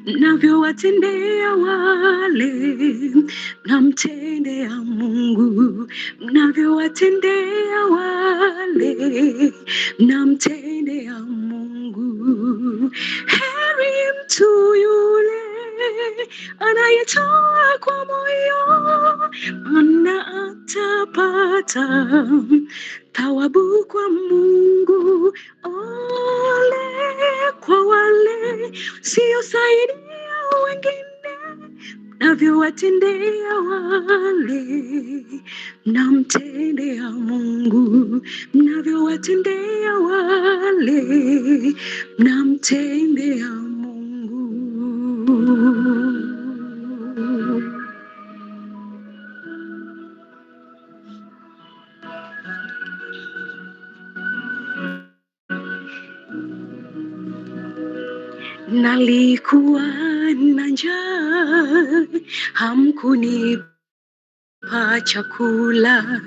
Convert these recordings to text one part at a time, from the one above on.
mnavyowatendea wale mnamtendea Mungu, mnavyowatendea wale mnamtendea Mungu. Heri mtu yule anayetoa kwa moyo, maana atapata thawabu kwa Mungu. Ole kwa wale siosaidia wengine, mnavyowatendea wale mnamtendea Mungu, mnavyowatendea wale mnamtendea Mungu. Nalikuwa na njaa, hamkunipa chakula.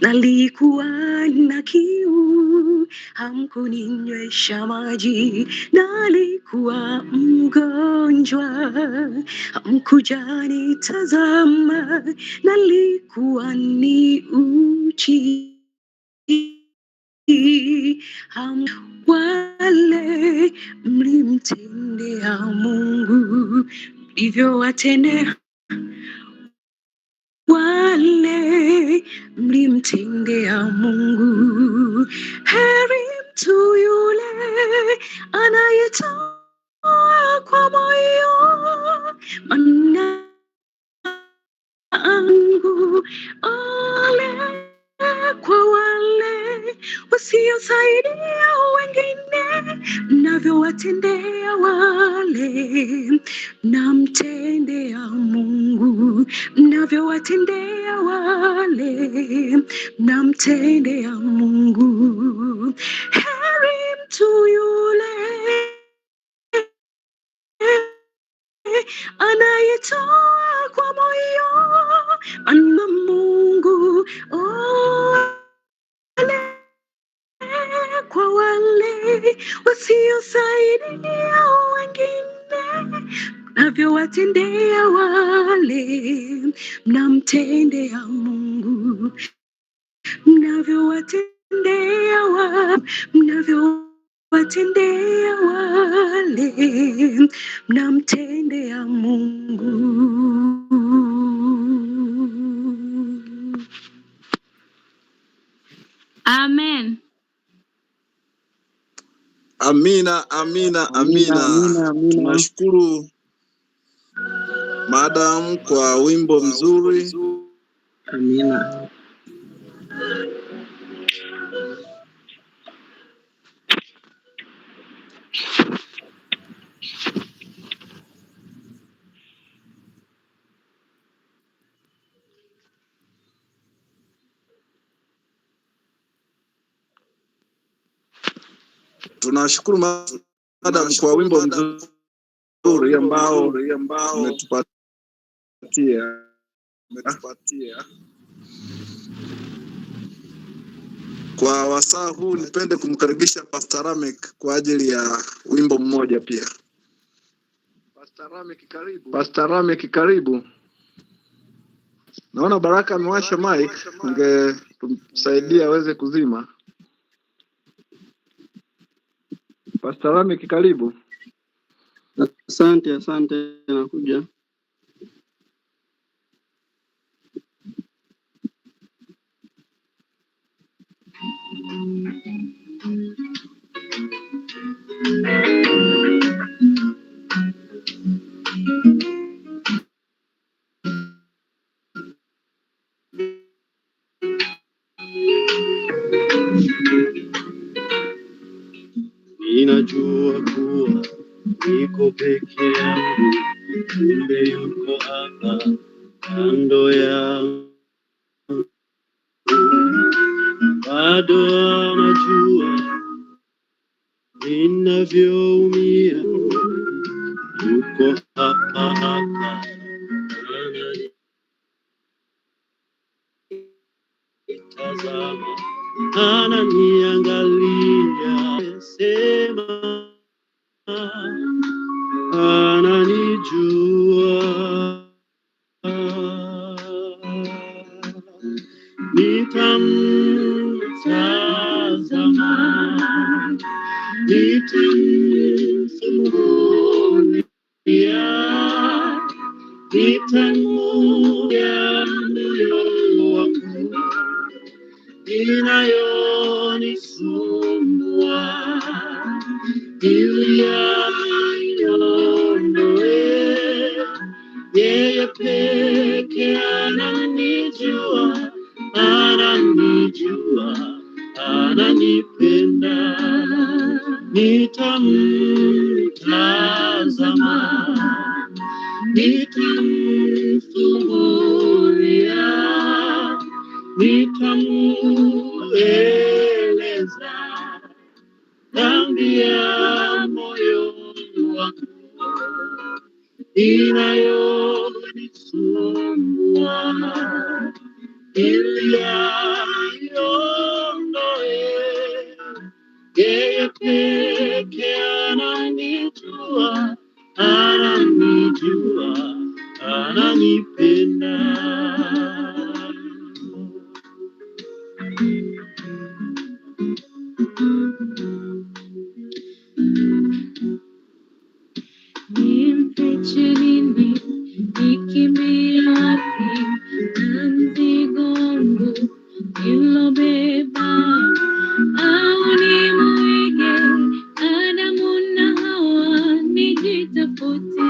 Nalikuwa na kiu, hamkuninywesha maji. Nalikuwa mgonjwa, hamkujanitazama. Nalikuwa ni uchi, wale mlimtendea Mungu, mlivyowatendea wale mlimtendea Mungu. Heri mtu yule anayetoa kwa moyo, maana Mungu. Ole kwa wale wasiosaidia wengine, mnavyowatendea wale mnamtendea Mungu, mnavyowatendea wale mnamtendea Mungu. Heri mtu yule anayetoa kwa moyo, maana Mungu. Ole kwa wale wasiosaidia wengine, mnavyowatendea wale mnamtendea Mungu, mnavyowatendea wale mnavyowatendea wale mnamtendea Mungu. Amen. Amina, amina, amina. Tunashukuru Madam kwa wimbo mzuri. Amina. Tunashukuru Madam kwa wimbo mzuri ambao umetupatia. Kwa wasaa huu nipende kumkaribisha Pastor Ramek kwa ajili ya wimbo mmoja pia. Pastor Ramek, karibu. Naona Baraka amewasha mic, ungetusaidia aweze kuzima. Pastor Ramek, karibu. Asante, nakuja. Ninajua kuwa niko peke yangu, kumbe yuko hapa kando yangu. Bado anajua ninavyoumia, yuko hapa ananitazama, ananiangalia, sema ananijua. Nitamtazama, nitamshuhudia, nitamwambia moyo wangu inayonisumbua, ili aiondoe. Yeye peke ananijua, ananijua, ananipenda. Nitamtazama, nitamshuhudia, nitamueleza dhambi ya moyo wangu inayonisumbua, ili aiondoe. Yeye peke ananijua, ananijua, ananipenda. Nimfiche nini, nikimbie wapi na mzigo wangu nilobeba? Au nimwige Adamu na Hawa, nijitafute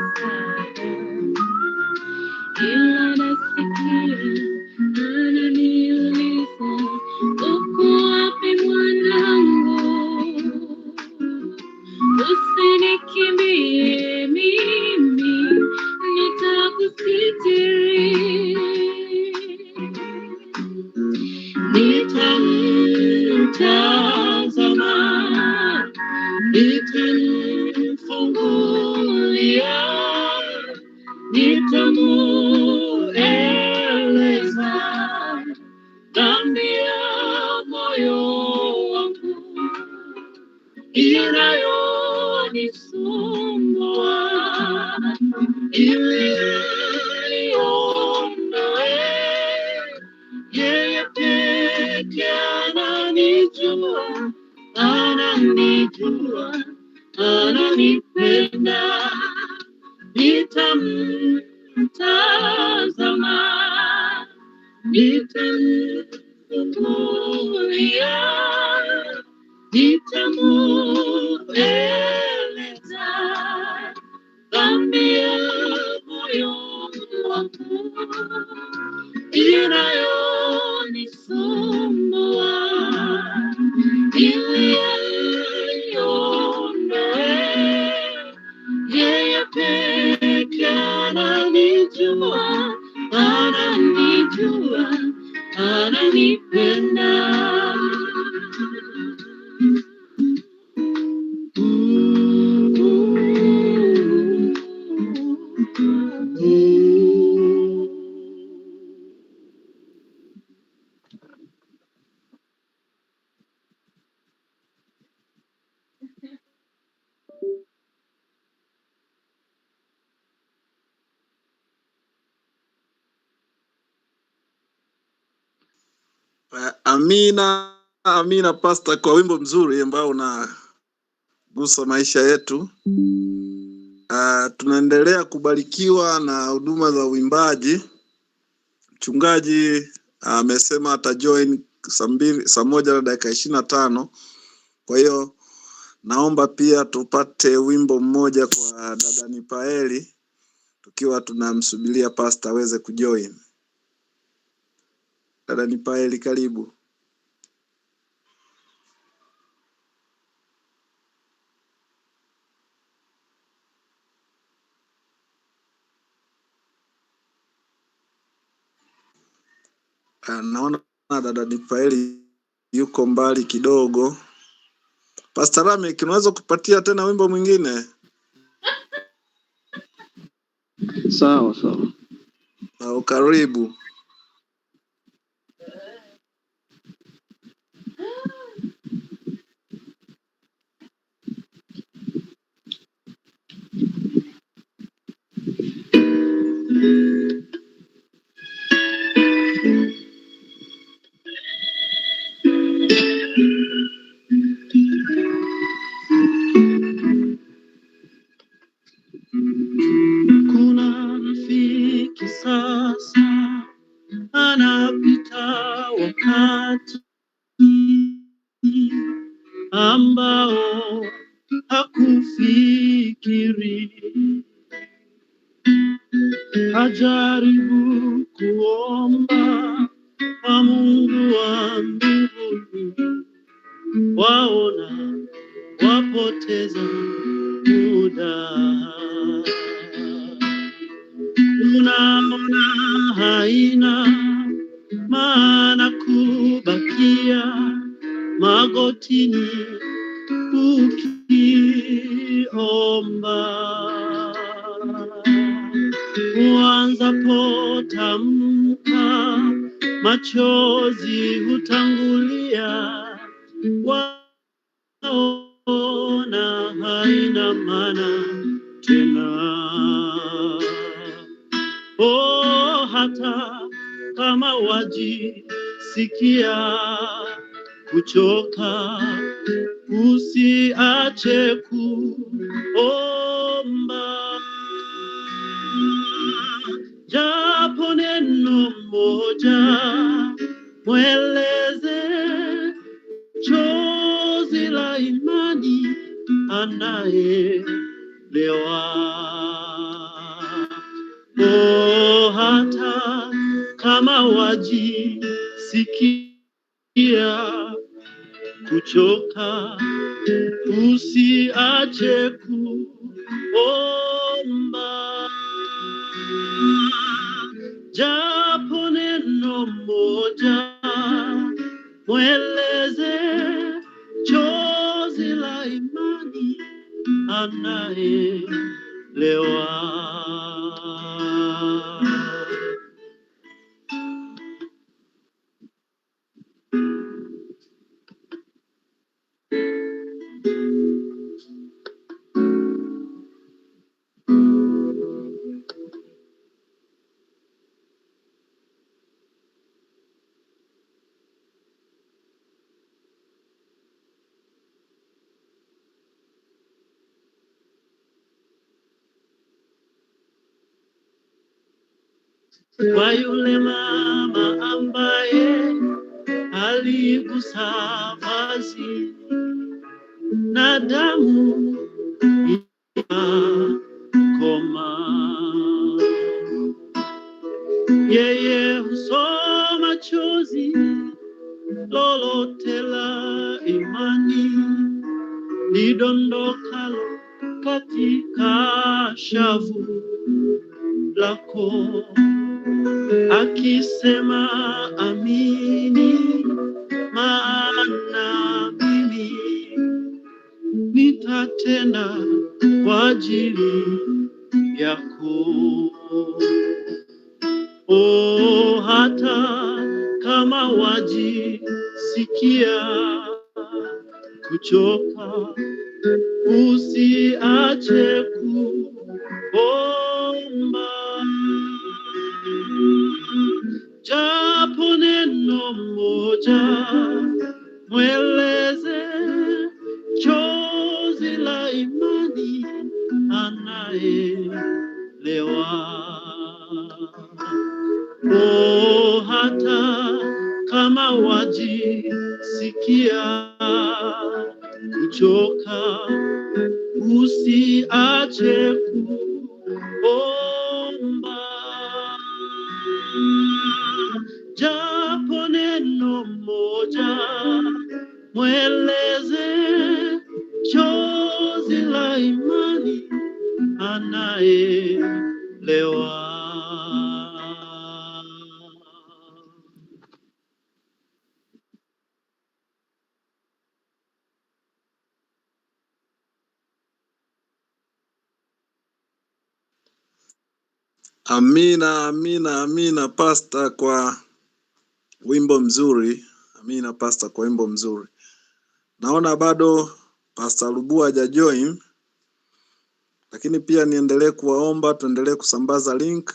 msaada? Ila nasikia ananiuliza, uko wapi mwanangu? Usinikimbie mimi, nitakusitiri. Nitamtazama, nitamfungulia, nitamueleza dhambi ya moyo wangu inayonisumbua, ili aiondoe. Yeye peke ananijua, ananijua, ananipenda. Nitamtazama, nitamfungulia, nitamueleza dhambi ya moyo wangu inayonisumbua, ili aiondoe. Yeye peke ananijua, ananijua, ananipenda. Amina, amina Pastor, kwa wimbo mzuri ambao unagusa maisha yetu. Tunaendelea kubarikiwa na huduma za uimbaji. Mchungaji amesema atajoin saa 1:25. Kwa hiyo naomba pia tupate wimbo mmoja kwa dada Nipaeli tukiwa tunamsubiria Pastor aweze kujoin. Dada Nipaeli, karibu. Naona dada Nipaeli yuko mbali kidogo. Pastor Lamek, unaweza kupatia tena wimbo mwingine? Sawa sawa. Karibu. kufikiri, ajaribu kuomba kwa Mungu wa mbinguni, waona wapoteza muda. Unaona haina maana kubakia magotini ukiomba. Uanza potamka, machozi hutangulia, waona haina maana tena. Oh, hata kama wajisikia kuchoka, usiache kuomba. Japo neno moja, mweleze chozi la imani, anaelewa. Oh, hata kama wajisikia kuchoka, usiache kuomba. Japo neno moja, mweleze chozi la imani, anaelewa. Kwa yule mama ambaye aligusa vazi na damu ikakoma, yeye husoma chozi lolote la imani lidondokalo katika shavu lako, akisema amini, maana mimi nitatenda kwa ajili yako. Oh, hata kama wajisikia kuchoka, usiache kuomba. Japo neno moja, mweleze chozi la imani, anaelewa. Oh, hata kama wajisikia kuchoka, usiache kuomba. Japo neno moja, mweleze chozi la imani, anaelewa. Amina, amina, amina Pastor kwa wimbo mzuri. Amina Pastor kwa wimbo mzuri. Naona bado Pastor Lubua hajajoin, lakini pia niendelee kuwaomba tuendelee kusambaza link,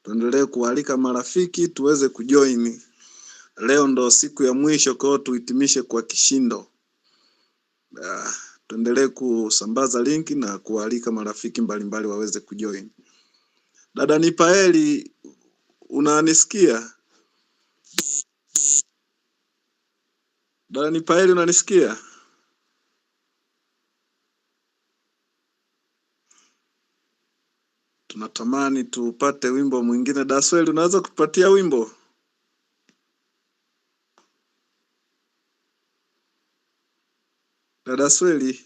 tuendelee kualika marafiki tuweze kujoin. Leo ndo siku ya mwisho, kwa hiyo tuhitimishe kwa kishindo. Tuendelee kusambaza link na kualika marafiki mbalimbali waweze kujoin. Dada Nipaeli, unanisikia? Dada Nipaeli, unanisikia? tunatamani tupate wimbo mwingine. Dasweli, unaweza kutupatia wimbo? Dada Sweli.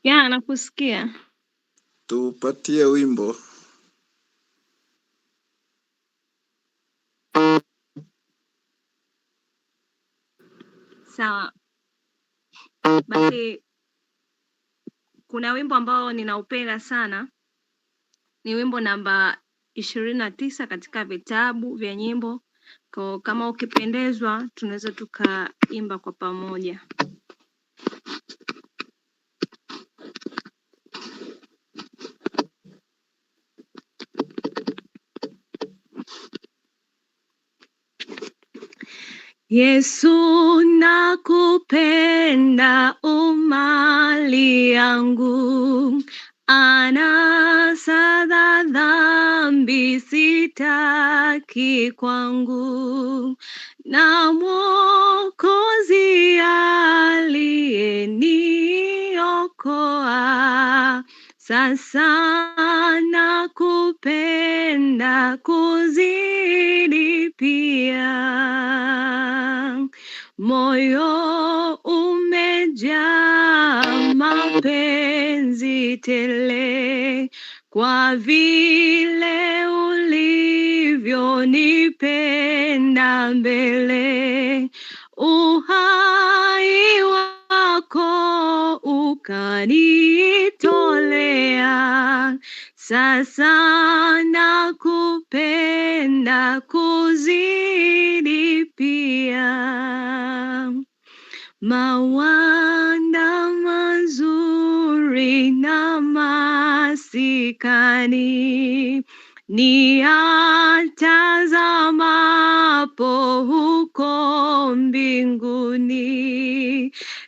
Ya, nakusikia. Tupatie wimbo. Sawa. Basi kuna wimbo ambao ninaupenda sana. Ni wimbo namba 29 katika vitabu vya nyimbo. Kwa kama ukipendezwa tunaweza tukaimba kwa pamoja. Yesu nakupenda umali yangu, anasa za dhambi sitaki kwangu, na Mwokozi aliyeniokoa, sasa nakupenda kuzidi pia. Moyo umejaa mapenzi tele, kwa vile ulivyonipenda mbele, uhai wako ukanitolea, sasa nakupenda kuzidi pia. Mawanda mazuri na masikani niyatazamapo huko mbinguni,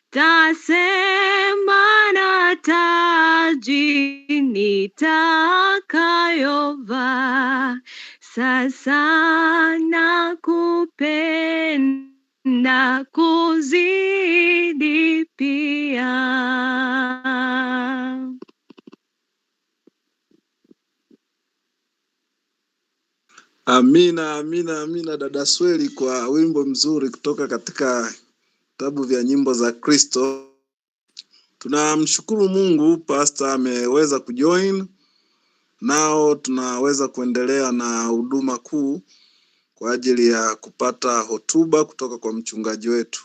tasema na taji nitakayovaa, sasa nakupenda kuzidi pia. Amina, amina, amina dada Sweli kwa wimbo mzuri kutoka katika vitabu vya nyimbo za Kristo. Tunamshukuru Mungu pastor ameweza kujoin. Nao tunaweza kuendelea na huduma kuu kwa ajili ya kupata hotuba kutoka kwa mchungaji wetu.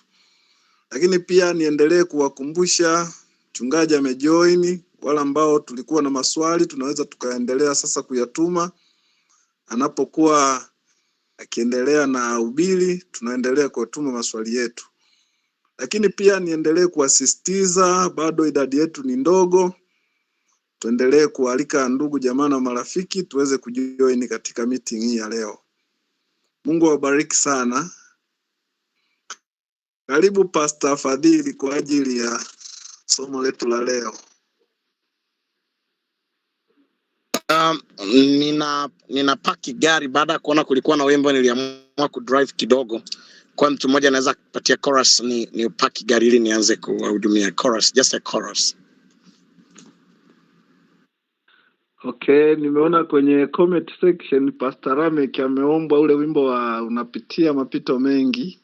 Lakini pia niendelee kuwakumbusha mchungaji amejoin. Wale ambao tulikuwa na maswali tunaweza tukaendelea sasa kuyatuma. Anapokuwa akiendelea na hubiri tunaendelea kutuma maswali yetu. Lakini pia niendelee kuasisitiza bado idadi yetu ni ndogo. Tuendelee kualika ndugu jamaa na marafiki tuweze kujoin katika meeting hii ya leo. Mungu awabariki sana. Karibu Pastor Fadhili kwa ajili ya somo letu la leo. Nina paki gari baada ya kuona kulikuwa na wimbo, niliamua kudrive kidogo. Kwa mtu mmoja anaweza kupatia chorus, ni paki gari ili nianze kuhudumia chorus, just a chorus. Okay, nimeona kwenye comment section Pastor Lamek ameomba ule wimbo wa unapitia mapito mengi.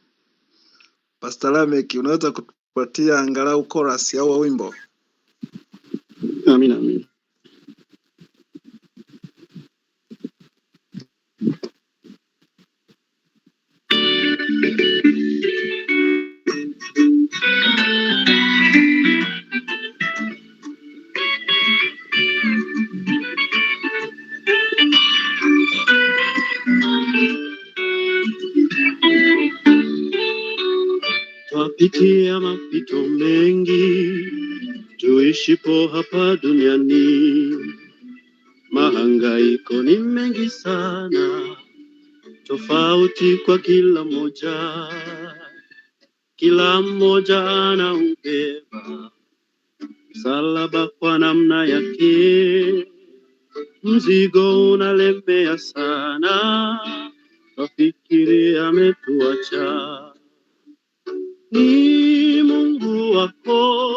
Pastor Lamek, unaweza kutupatia angalau chorus ya wimbo? Amina, amina. Twapitia mapito mengi tuishipo hapa duniani, mahangaiko ni mengi sana, tofauti kwa kila mmoja. Kila mmoja anaubeba msalaba kwa namna yake, mzigo unalemea sana, wafikiri ametuacha. Ni Mungu wako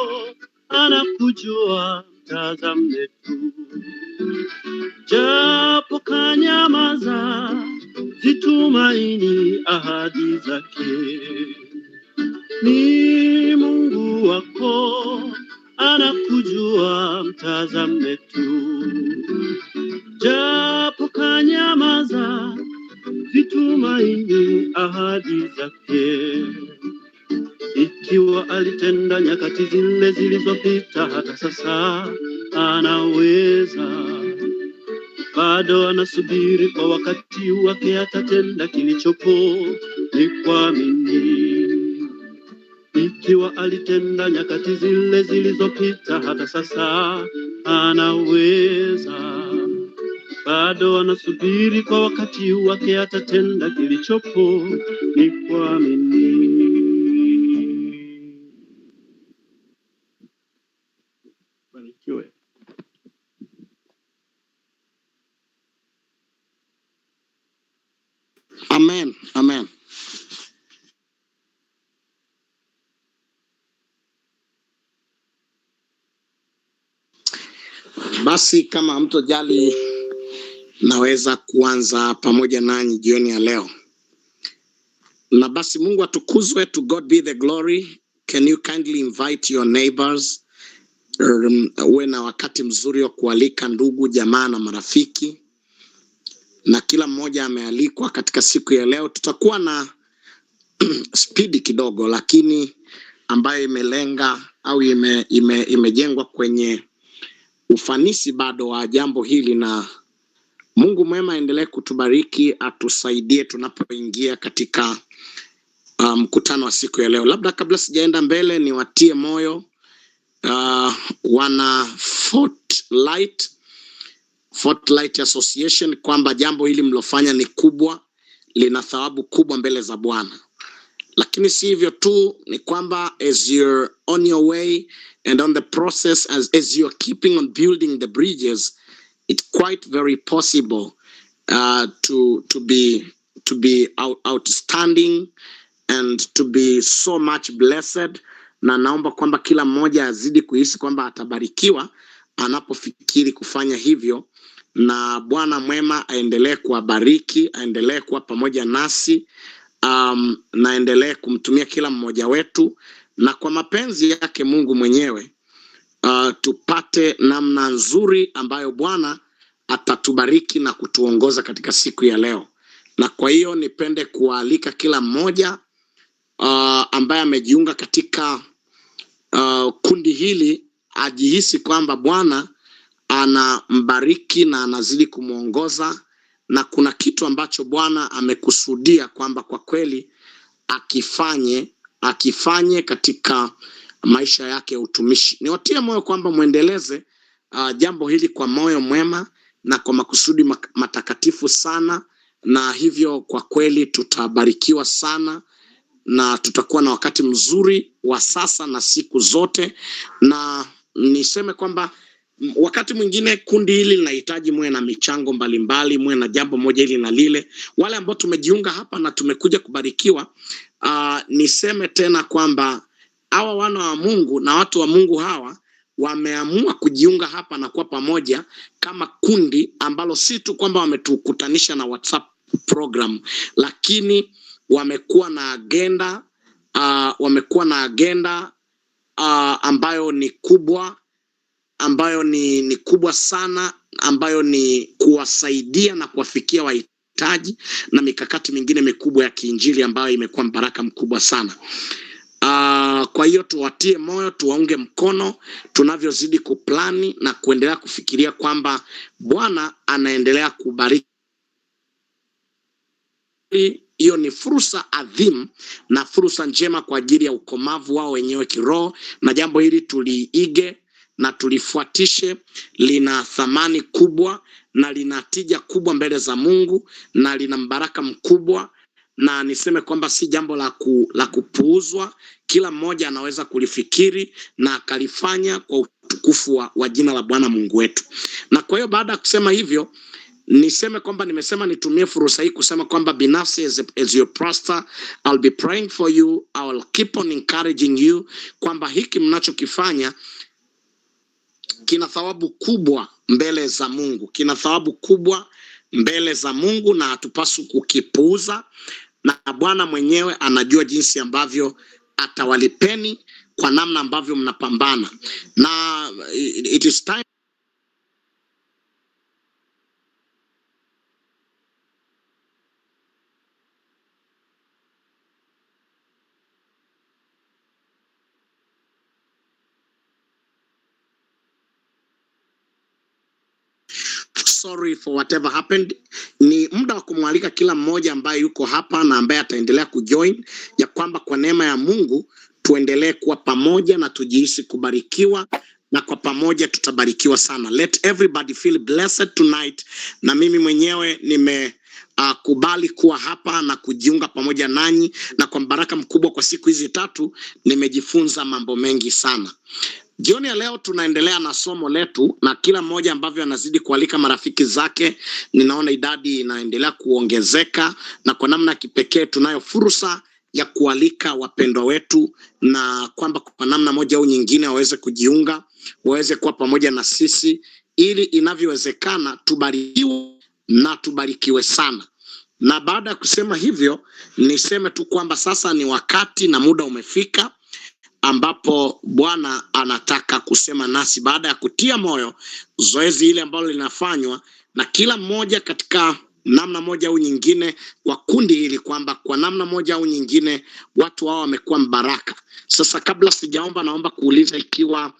anaku anakujua, mtazame tu. Japo kanyamaza, zitumaini ahadi zake. Ni Mungu wako, anakujua, mtazame tu. Japo kanyamaza, zitumaini ahadi zake. Ikiwa alitenda nyakati zile zilizopita, hata sasa anaweza. Bado anasubiri, kwa wakati wake atatenda. Kilichopo ni kuamini. Ikiwa alitenda nyakati zile zilizopita, hata sasa anaweza. Bado anasubiri, kwa wakati wake atatenda. Kilichopo ni kuamini. Barikiwe. Amen, amen. Basi kama mtojali, naweza kuanza pamoja nanyi jioni ya leo. Na basi Mungu atukuzwe, to God be the glory. Can you kindly invite your neighbors? Uwe na wakati mzuri wa kualika ndugu, jamaa na marafiki. Na kila mmoja amealikwa katika siku ya leo. Tutakuwa na speedi kidogo, lakini ambayo imelenga au imejengwa kwenye ufanisi bado wa jambo hili. Na Mungu mwema aendelee kutubariki, atusaidie tunapoingia katika mkutano wa siku ya leo. Labda kabla sijaenda mbele, niwatie moyo wana Fort Light Association kwamba jambo hili mlofanya ni kubwa, lina thawabu kubwa mbele za Bwana. Lakini si hivyo tu, ni kwamba as you're on your way and on the process, as you're keeping on building the bridges, it's quite very possible to be outstanding and to be so much blessed. Na naomba kwamba kila mmoja azidi kuhisi kwamba atabarikiwa anapofikiri kufanya hivyo. Na Bwana mwema aendelee kuwabariki, aendelee kuwa pamoja nasi, na aendelee kumtumia kila mmoja wetu, na kwa mapenzi yake Mungu mwenyewe tupate namna nzuri ambayo Bwana atatubariki na kutuongoza katika siku ya leo. Na kwa hiyo nipende kualika kila mmoja ambaye amejiunga katika kundi hili ajihisi kwamba Bwana anambariki na anazidi kumuongoza, na kuna kitu ambacho Bwana amekusudia kwamba kwa kweli akifanye katika maisha yake ya utumishi. Niwatie moyo kwamba muendeleze jambo hili kwa moyo mwema na kwa makusudi matakatifu sana, na hivyo kwa kweli tutabarikiwa sana na tutakuwa na wakati mzuri wa sasa na siku zote. Na niseme kwamba wakati mwingine kundi hili linahitaji muwe na michango mbalimbali, muwe na jambo moja hili na lile. Wale ambao tumejiunga hapa na tumekuja kubarikiwa, niseme tena kwamba hawa wana wa Mungu na watu wa Mungu hawa wameamua kujiunga hapa na kuwa pamoja kama kundi ambalo si tu kwamba wametukutanisha na WhatsApp program, lakini wamekuwa na agenda ambayo ni kubwa, ambayo ni kubwa sana, ambayo ni kuwasaidia na kuwafikia wahitaji, na mikakati mingine mikubwa ya kiinjili ambayo imekuwa mbaraka mkubwa sana. Kwa hiyo tuwatie moyo, tuwaunge mkono tunavyozidi kuplani na kuendelea kufikiria kwamba Bwana anaendelea kubariki. Hiyo ni fursa adhimu na fursa njema kwa ajili ya ukomavu wao wenyewe kiroho, na jambo hili tuliige na tulifuatishe. Lina thamani kubwa na lina tija kubwa mbele za Mungu na lina mbaraka mkubwa, na niseme kwamba si jambo la kupuuzwa. Kila mmoja anaweza kulifikiri na akalifanya kwa utukufu wa jina la Bwana Mungu wetu. Na kwa hiyo baada ya kusema hivyo, niseme kwamba nimesema nitumie fursa hii kusema kwamba binafsi as your pastor, I'll be praying for you, I'll keep on encouraging you kwamba hiki mnachokifanya kina thawabu kubwa mbele za Mungu, kina thawabu kubwa mbele za Mungu na hatupaswi kukipuuza, na Bwana mwenyewe anajua jinsi ambavyo atawalipeni kwa namna ambavyo mnapambana. Na it is time sorry for whatever happened. Ni muda wa kumwalika kila mmoja ambaye yuko hapa na ambaye ataendelea kujoin, ya kwamba kwa neema ya Mungu tuendelee kuwa pamoja na tujihisi kubarikiwa, na kwa pamoja tutabarikiwa sana. Let everybody feel blessed tonight. Na mimi mwenyewe kubali kuwa hapa na kujiunga pamoja nanyi, na kwa baraka mkubwa kwa siku hizi 3 nimejifunza mambo mengi sana. Jioni ya leo tunaendelea na somo letu, na kila mmoja ambavyo anazidi kualika marafiki zake, ninaona idadi inaendelea kuongezeka, na kwa namna kipekee tunayo fursa ya kualika wapendwa wetu, na kwamba kwa namna moja au nyingine waweze kujiunga, waweze kuwa pamoja na sisi, ili inavyowezekana tubarikiwe na tubarikiwe sana. Na baada ya kusema hivyo, niseme tu kwamba sasa ni wakati na muda umefika ambapo Bwana anataka kusema nasi baada ya kutia moyo zoezi ile ambalo linafanywa na kila mmoja katika namna moja au nyingine kwa kundi hili, kwamba kwa namna moja au nyingine watu hao wamekuwa mbaraka. Sasa kabla sijaomba, naomba kuuliza ikiwa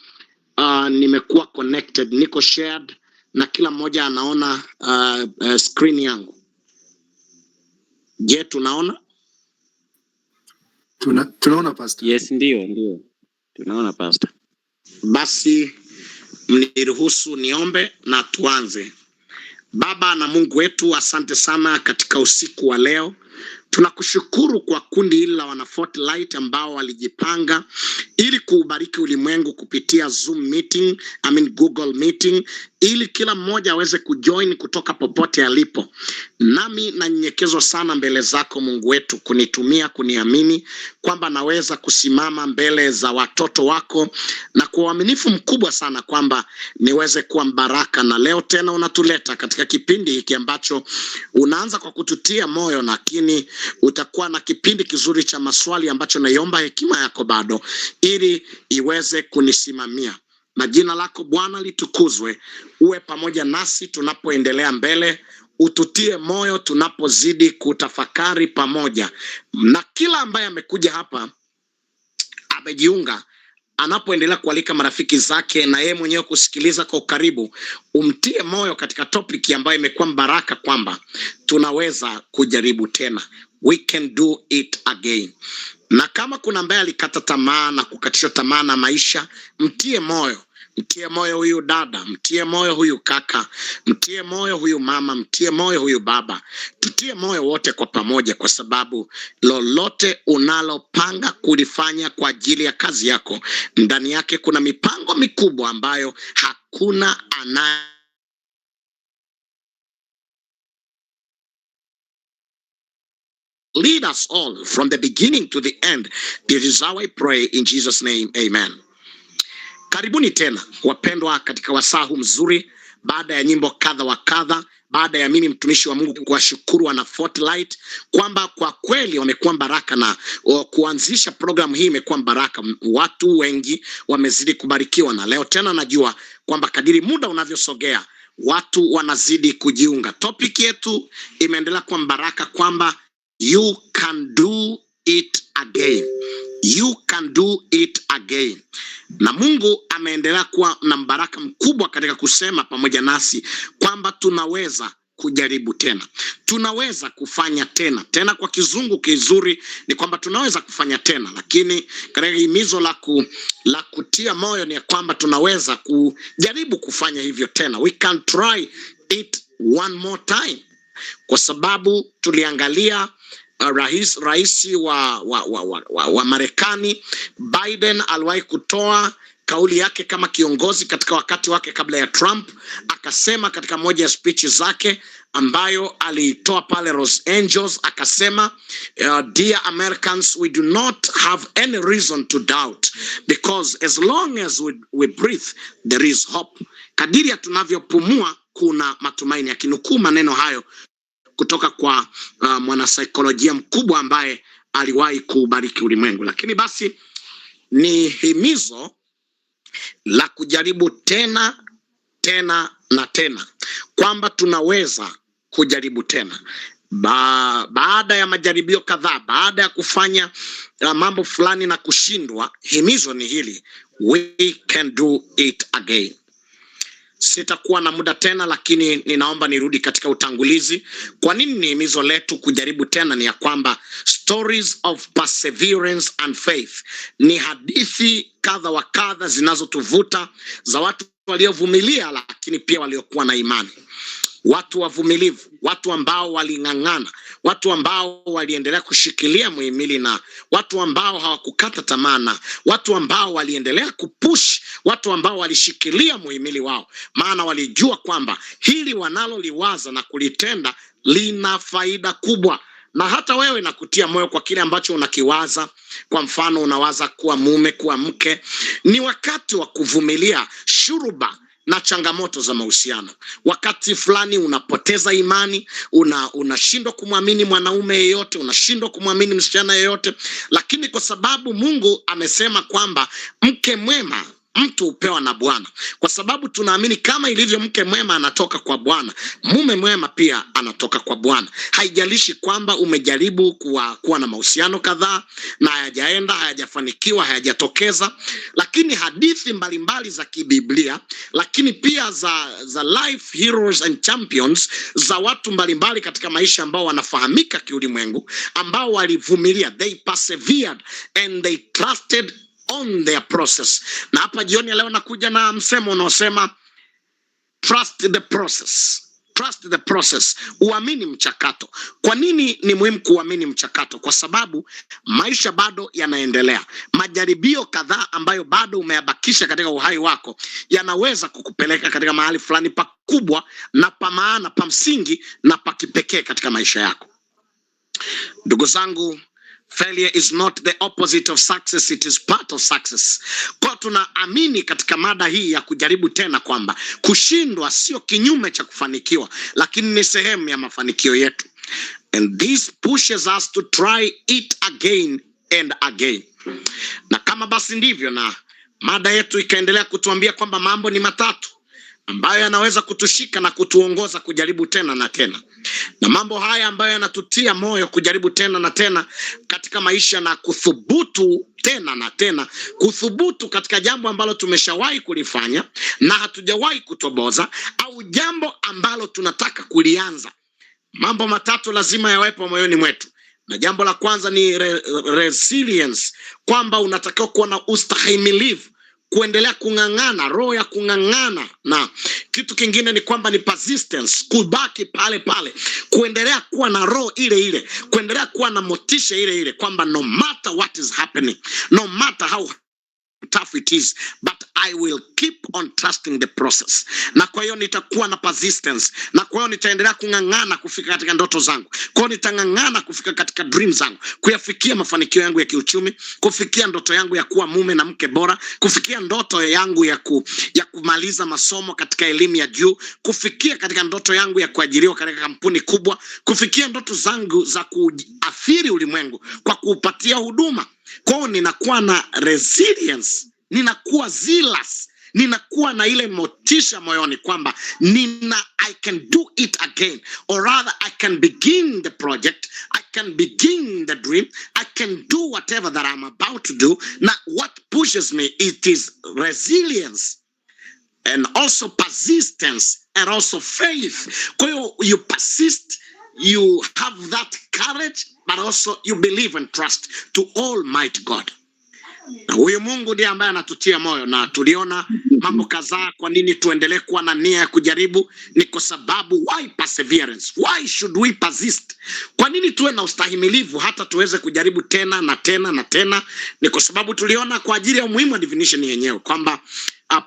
nimekuwa connected, niko shared na kila mmoja anaona screen yangu. Je, tunaona? Tunaona pastor. Yes, ndio. Tunaona pastor. Basi mniruhusu niombe na tuanze. Baba na Mungu wetu, asante sana katika usiku wa leo. Tunakushukuru kwa kundi hili la wana Fort Light ambao walijipanga ili kuubariki ulimwengu kupitia Zoom meeting, Google meeting, ili kila mmoja aweze kujoin kutoka popote alipo. Nami nanyenyekezwa sana mbele zako Mungu wetu, kunitumia, kuniamini kwamba naweza kusimama mbele za watoto wako, na kwa uaminifu mkubwa sana kwamba niweze kuwa mbaraka. Na leo tena unatuleta katika kipindi hiki ambacho unaanza kwa kututia moyo, lakini utakuwa na kipindi kizuri cha maswali ambacho naiomba hekima yako bado ili iweze kunisimamia. Na jina lako Bwana litukuzwe. Uwe pamoja nasi tunapoendelea mbele, ututie moyo tunapozidi kutafakari pamoja. Na kila ambaye amekuja hapa amejiunga, anapoendelea kualika marafiki zake na yeye mwenyewe kusikiliza kwa ukaribu, umtie moyo katika topic ambayo imekuwa mbaraka, kwamba tunaweza kujaribu tena. We can do it again. Na kama kuna ambaye alikata tamaa na kukatisha tamaa na maisha, mtie moyo. Mtie moyo huyu dada, mtie moyo huyu kaka, mtie moyo huyu mama, mtie moyo huyu baba. Tutie moyo wote kwa pamoja, kwa sababu lolote unalopanga kulifanya kwa ajili ya kazi yako, ndani yake kuna mipango mikubwa ambayo hakuna Lead us all from the beginning to the end. This is how I pray in Jesus' name. Amen. Karibuni tena wapendwa katika wasaa huu mzuri, baada ya nyimbo kadha wa kadha, baada ya mimi mtumishi wa Mungu kuwashukuru wana Fort Light kwamba kwa kweli wamekuwa baraka, na kuanzisha program hii imekuwa baraka. Watu wengi wamezidi kubarikiwa, na leo tena najua kwamba kadiri muda unavyosogea watu wanazidi kujiunga. Topic yetu imeendelea kuwa baraka, kwamba you can do it again. You can do it again. Na Mungu ameendelea kuwa na baraka mkubwa katika kusema pamoja nasi kwamba tunaweza kujaribu tena. Tunaweza kufanya tena. Tena kwa kizungu kizuri ni kwamba tunaweza kufanya tena, lakini katika himizo la kutia moyo ni kwamba tunaweza kujaribu kufanya hivyo tena. We can try it one more time. Kwa sababu tuliangalia rais wa Marekani Biden aliwahi kutoa kauli yake kama kiongozi katika wakati wake kabla ya Trump. Akasema katika moja ya speech zake ambayo alitoa pale Los Angeles, akasema dear Americans, we do not have any reason to doubt because as long as we breathe there is hope. Kadiri tunavyopumua kuna matumaini. Akinukuu maneno hayo kutoka kwa mwanasaikolojia mkubwa ambaye aliwahi kubariki ulimwengu. Lakini basi ni himizo la kujaribu tena na tena, kwamba tunaweza kujaribu tena baada ya majaribio kadhaa, baada ya kufanya mambo fulani na kushindwa. Himizo ni hili: we can do it again. Sitakuwa na muda tena, lakini ninaomba nirudi katika utangulizi. Kwa nini ni himizo letu kujaribu tena? Ni ya kwamba stories of perseverance and faith ni hadithi kadha wa kadha zinazotuvuta za watu waliovumilia, lakini pia waliokuwa na imani. Watu wavumilivu, watu ambao waling'ang'ana, watu ambao waliendelea kushikilia muhimili, na watu ambao hawakukata tamaa, na watu ambao waliendelea kupush, watu ambao walishikilia muhimili wao, maana walijua kwamba hili wanaloliwaza na kulitenda lina faida kubwa. Na hata wewe nakutia moyo kwa kile ambacho unakiwaza. Kwa mfano, unawaza kuwa mume, kuwa mke, ni wakati wa kuvumilia shuruba na changamoto za mahusiano. Wakati fulani unapoteza imani, unashindwa kumwamini mwanaume yeyote, unashindwa kumwamini msichana yeyote, lakini kwa sababu Mungu amesema kwamba mke mwema mtu upewa na Bwana, kwa sababu tunaamini kama ilivyo mke mwema anatoka kwa Bwana, mume mwema pia anatoka kwa Bwana. Haijalishi kwamba umejaribu kuwa na mahusiano kadhaa na hayajaenda, hayajafanikiwa, hayajatokeza, lakini hadithi mbalimbali za kibiblia, lakini pia za life heroes and champions, za watu mbalimbali katika maisha ambao wanafahamika kiulimwengu, ambao walivumilia, they persevered and they trusted on their process. Na hapa jioni leo nakuja na msemo unaosema trust the process. Trust the process. Uamini mchakato. Kwa nini ni muhimu kuamini mchakato? Kwa sababu maisha bado yanaendelea. Majaribio kadhaa ambayo bado umeyabakisha katika uhai wako yanaweza kukupeleka katika mahali fulani pakubwa na pa maana, pa msingi na pa kipekee katika maisha yako. Ndugu zangu, failure is not the opposite of success, it is part of success. Kwa tunaamini katika mada hii ya kujaribu tena kwamba kushindwa sio kinyume cha kufanikiwa, lakini ni sehemu ya mafanikio yetu. And this pushes us to try it again and again. Na kama basi ndivyo, na mada yetu ikaendelea kutuambia kwamba mambo ni matatu ambayo yanaweza kutushika na kutuongoza kujaribu tena na tena. Na mambo haya ambayo yanatutia moyo kujaribu tena na tena katika maisha na kuthubutu tena na tena, kuthubutu katika jambo ambalo tumeshawahi kulifanya na hatujawahi kutoboza, au jambo ambalo tunataka kulianza. Mambo matatu lazima yawepo moyoni mwetu. Na jambo la kwanza ni resilience, kwamba unatakiwa kuwa na ustahimilivu, kuendelea kung'ang'ana, roho ya kung'ang'ana. Na kitu kingine ni kwamba ni persistence, kubaki pale pale, kuendelea kuwa na roho ile ile, kuendelea kuwa na motisha ile ile, kwamba no matter what is happening, no matter how tough it is, but I will keep on trusting the process. Na kwa hiyo nitakuwa na persistence, na kwa hiyo nitaendelea kung'ang'ana kufika katika ndoto zangu. Kwa hiyo nitang'ang'ana kufika katika dream zangu, kuyafikia mafanikio yangu ya kiuchumi, kufikia ndoto yangu ya kuwa mume na mke bora, kufikia ndoto yangu ya kumaliza masomo katika elimu ya juu, kufikia katika ndoto yangu ya kuajiriwa katika kampuni kubwa, kufikia ndoto zangu za kuathiri ulimwengu kwa kuupatia huduma. Kwa hiyo ninakuwa na resilience, ninakuwa zealous, ninakuwa na ile motisha moyoni kwamba I can do it again, or rather I can begin the project, I can begin the dream, I can do whatever that I'm about to do. Now what pushes me, it is resilience and also persistence and also faith. Kwa hiyo you persist, you have that courage, but also you believe and trust to Almighty God. Na huyu Mungu ndiye ambaye anatutia moyo, na tuliona mambo kadhaa kwa nini tuendelee kuwa na nia ya kujaribu. Ni kwa sababu why perseverance? Why should we persist? Kwa nini tuwe na ustahimilivu hata tuweze kujaribu tena na tena na tena? Ni kwa sababu tuliona kwa ajili ya umuhimu wa definition yenyewe kwamba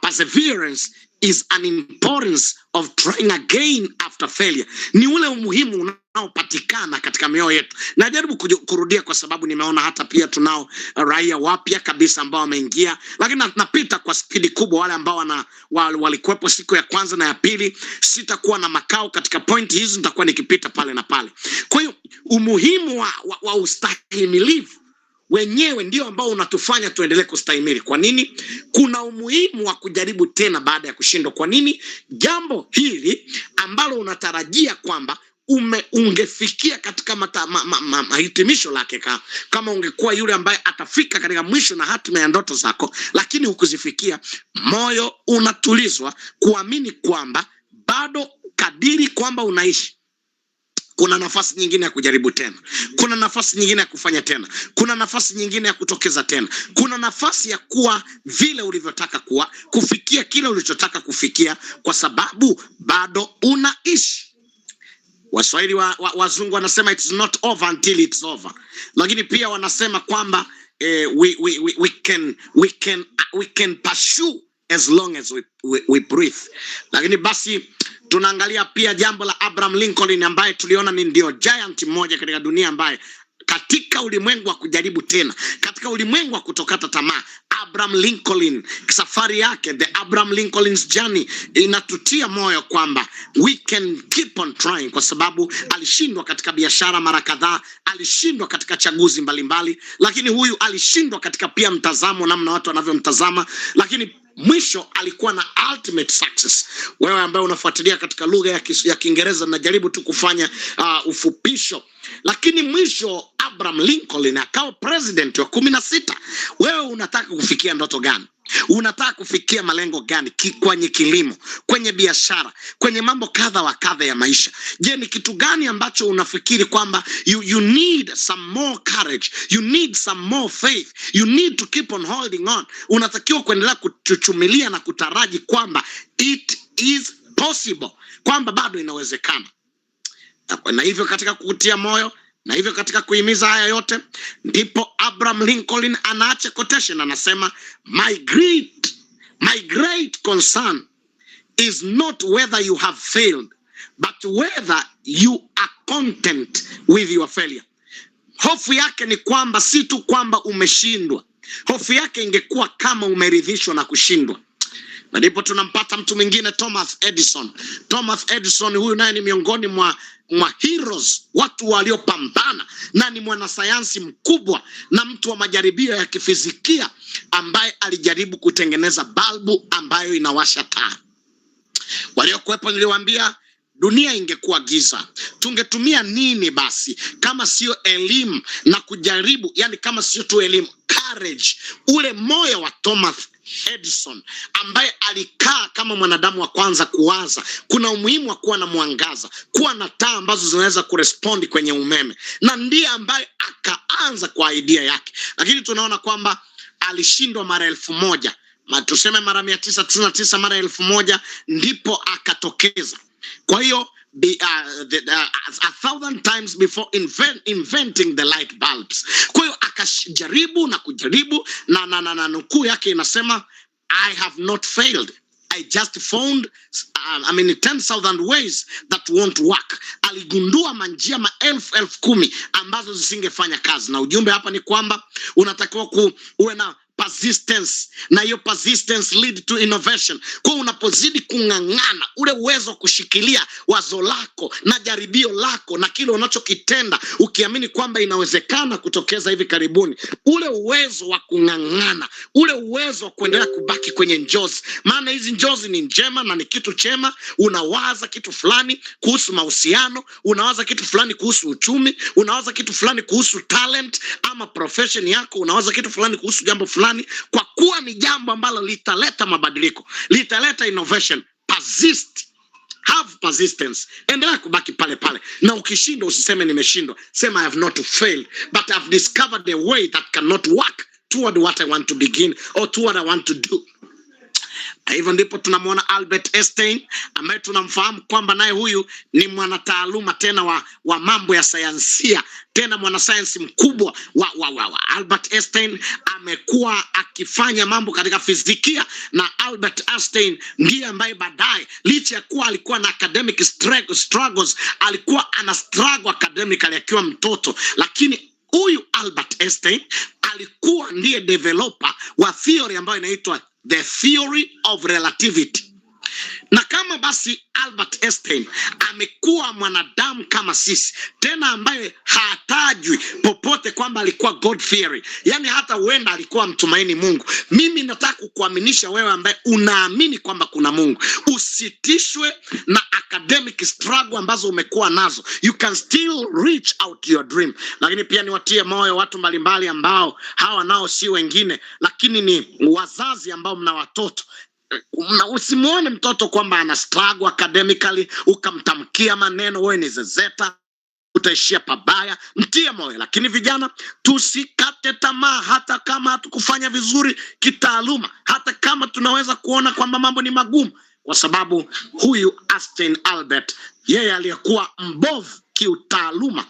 perseverance is an importance of trying again after failure. Ni ule umuhimu unaopatikana katika mioyo yetu. Najaribu kurudia kwa sababu nimeona hata pia tunao raia wapya kabisa ambao wameingia, lakini napita kwa spidi kubwa wale ambao walikuwepo siku ya kwanza na ya pili. Sitakuwa na makao katika point hizi, nitakuwa nikipita pale na pale. Kwa hiyo umuhimu wa ustahimilivu wenyewe ndio ambao unatufanya tuendelee kustahimili. Kwa nini? Kuna umuhimu wa kujaribu tena baada ya kushindwa. Kwa nini? Jambo hili ambalo unatarajia kwamba ungefikia katika mahitimisho lake, kama ungekuwa yule ambaye atafika katika mwisho na hatima ya ndoto zako, lakini hukuzifikia, moyo unatulizwa kuamini kwamba bado kadiri kwamba unaishi, kuna nafasi nyingine ya kujaribu tena. Kuna nafasi nyingine ya kufanya tena. Kuna nafasi nyingine ya kutokeza tena. Kuna nafasi ya kuwa vile ulivyotaka kuwa, kufikia kile ulichotaka kufikia, kwa sababu bado unaishi. Waswahili wazungu wanasema it's not over until it's over. Lakini pia wanasema kwamba we can pursue as long as we breathe. Lakini basi tunaangalia pia jambo la Abraham Lincoln ambaye tuliona ni ndio giant mmoja katika dunia ambaye katika ulimwengu wa kujaribu tena, katika ulimwengu wa kutokata tamaa, Abraham Lincoln, safari yake, the Abraham Lincoln's journey, inatutia moyo kwamba we can keep on trying, kwa sababu alishindwa katika biashara mara kadhaa, alishindwa katika chaguzi mbalimbali, lakini huyu alishindwa katika pia mtazamo, namna watu wanavyomtazama, lakini mwisho alikuwa na ultimate success. Wewe ambaye unafuatilia katika lugha ya Kiingereza, najaribu tu kufanya ufupisho, lakini mwisho Abraham Lincoln akawa president wa 16. Wewe unataka kufikia ndoto gani? Unataka kufikia malengo gani? Kwenye kilimo, kwenye biashara, kwenye mambo kadha wa kadha ya maisha. Je, ni kitu gani ambacho unafikiri kwamba you need some more courage, you need some more faith, you need to keep on holding on? Unatakiwa kuendelea kuchuchumilia na kutaraji kwamba it is possible, kwamba bado inawezekana. Na hivyo katika kukutia moyo, na hivyo katika kuhimiza haya yote, ndipo Abraham Lincoln anaacha quotation, anasema my great concern is not whether you have failed, but whether you are content with your failure. Hofu yake ni kwamba si tu kwamba umeshindwa, hofu yake ingekuwa kama umeridhishwa na kushindwa. Na ndipo tunampata mtu mwingine, Thomas Edison. Thomas Edison huyu naye ni miongoni mwa heroes, watu waliopambana, na ni mwanasayansi mkubwa na mtu wa majaribio ya kifizikia ambaye alijaribu kutengeneza balbu ambayo inawasha taa. Waliokuwepo niliwaambia dunia ingekuwa giza. Tungetumia nini basi kama sio elimu na kujaribu, yani kama sio tu elimu, courage, ule moyo wa Thomas Edison ambaye alikaa kama mwanadamu wa kwanza kuwaza kuna umuhimu wa kuwa na mwangaza, kuwa na taa ambazo zinaweza kurespondi kwenye umeme, na ndiye ambaye akaanza kwa idea yake. Lakini tunaona kwamba alishindwa mara 1000, tuseme mara 999, mara 1000 ndipo akatokeza. Kwa hiyo 1000 times before inventing the light bulbs. Kwa hiyo akajaribu na kujaribu, na nukuu yake inasema I have not failed, I just found 10,000 ways that won't work. Aligundua manjia maelfu kumi ambazo zisingefanya kazi. Na ujumbe hapa ni kwamba unatakiwa uwe na persistence, na hiyo persistence lead to innovation. Kwa unapozidi kung'ang'ana, ule uwezo kushikilia wazo lako na jaribio lako na kile unachokitenda ukiamini kwamba inawezekana kutokeza hivi karibuni, ule uwezo wa kung'ang'ana, ule uwezo wa kuendelea kubaki kwenye njozi, maana hizi njozi ni njema na ni kitu chema. Unawaza kitu fulani kuhusu mahusiano, unawaza kitu fulani kuhusu uchumi, unawaza kitu fulani kuhusu talent ama profession yako, unawaza kitu fulani kuhusu jambo fulani, kwa kuwa ni jambo ambalo litaleta mabadiliko, litaleta innovation. Persist, have persistence, endelea kubaki pale pale. Na ukishindwa usiseme nimeshindwa, sema I have not failed, but I have discovered a way that cannot work toward what I want to begin or to what I want to do. Hivyo ndipo tunamwona Albert Einstein ambaye tunamfahamu kwamba naye huyu ni mwanataaluma tena wa mambo ya sayansia, tena mwanasayansi mkubwa wa Albert Einstein amekuwa akifanya mambo katika fizikia, na Albert Einstein ndiye ambaye baadaye licha ya kuwa alikuwa na academic struggles, alikuwa ana struggle academically akiwa mtoto, lakini huyu Albert Einstein alikuwa ndiye developer wa theory ambayo inaitwa the theory of relativity. Na kama basi Albert Einstein amekuwa mwanadamu kama sisi, tena ambaye hatajwi popote kwamba alikuwa God theory, yani hata huenda alikuwa mtumaini Mungu. Mimi nataka kukuaminisha wewe ambaye unaamini kwamba kuna Mungu, usitishwe na academic struggle ambazo umekuwa nazo. You can still reach out to your dream. Lakini pia niwatie moyo watu mbalimbali ambao hawa nao si wengine, lakini ni wazazi ambao mna watoto. Usimuone mtoto kwamba ana struggle academically ukamtamkia maneno wewe ni zezeta, utaishia pabaya. Mtie moyo. Lakini vijana, tusikate tamaa hata kama hatukufanya vizuri kitaaluma, hata kama tunaweza kuona kwamba mambo ni magumu, kwa sababu huyu Einstein Albert, yeye aliyekuwa mbovu kiutaaluma,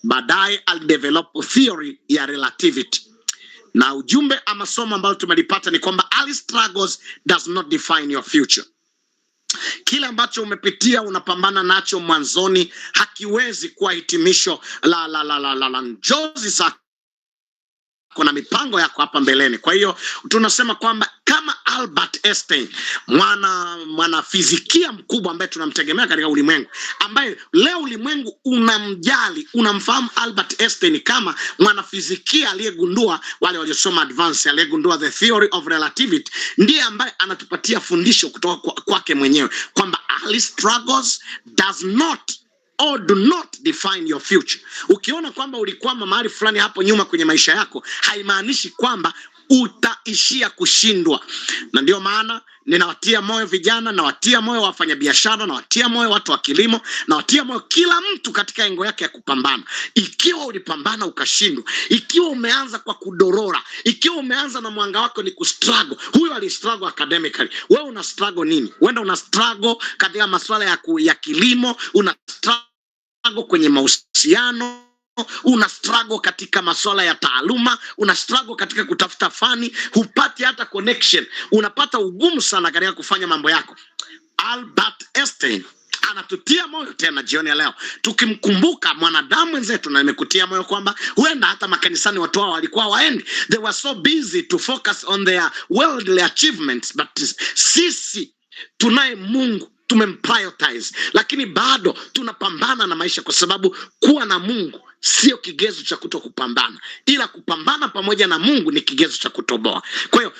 baadaye alidevelop theory ya relativity. Na ujumbe ama somo ambalo tumelipata ni kwamba early struggles does not define your future. Kile ambacho umepitia unapambana nacho mwanzoni hakiwezi kuwa hitimisho la njozi zako na mipango yako hapa mbeleni. Kwa hiyo tunasema kwamba kama Albert Einstein, mwana fizikia mkubwa ambaye tunamtegemea katika ulimwengu, ambaye leo ulimwengu unamjali, unamfahamu Albert Einstein kama mwana fizikia aliyegundua, wale waliosoma advance, aliyegundua the theory of relativity, ndiye ambaye anatupatia fundisho kutoka kwake mwenyewe kwamba early struggles does not or do not define your future. Ukiona kwamba ulikwama mahali fulani hapo nyuma kwenye maisha yako, haimaanishi kwamba utaishia kushindwa. Na ndio maana ninawatia moyo vijana, na watia moyo wafanyabiashara, na watia moyo watu wa kilimo, na watia moyo kila mtu katika engo yake ya kupambana. Ikiwa ulipambana ukashindwa, ikiwa umeanza kwa kudorora, ikiwa umeanza na mwanga wako ni kustruggle, huyo alistruggle academically, wewe una struggle nini? Wenda una struggle katika masuala ya kilimo, una struggle kwenye mahusiano, una struggle katika masuala ya taaluma, una struggle katika kutafuta fani, hupati hata connection, unapata ugumu sana katika kufanya mambo yako. Albert Einstein anatutia moyo tena jioni ya leo, tukimkumbuka mwanadamu wenzetu, na nimekutia moyo kwamba huenda hata makanisani watu hao walikuwa waendi, they were so busy to focus on their worldly achievements, but sisi tunaye Mungu tumemprioritize, lakini bado tunapambana na maisha, kwa sababu kuwa na Mungu sio kigezo cha kutokupambana, ila kupambana pamoja na Mungu ni kigezo cha kutoboa. Kwa hiyo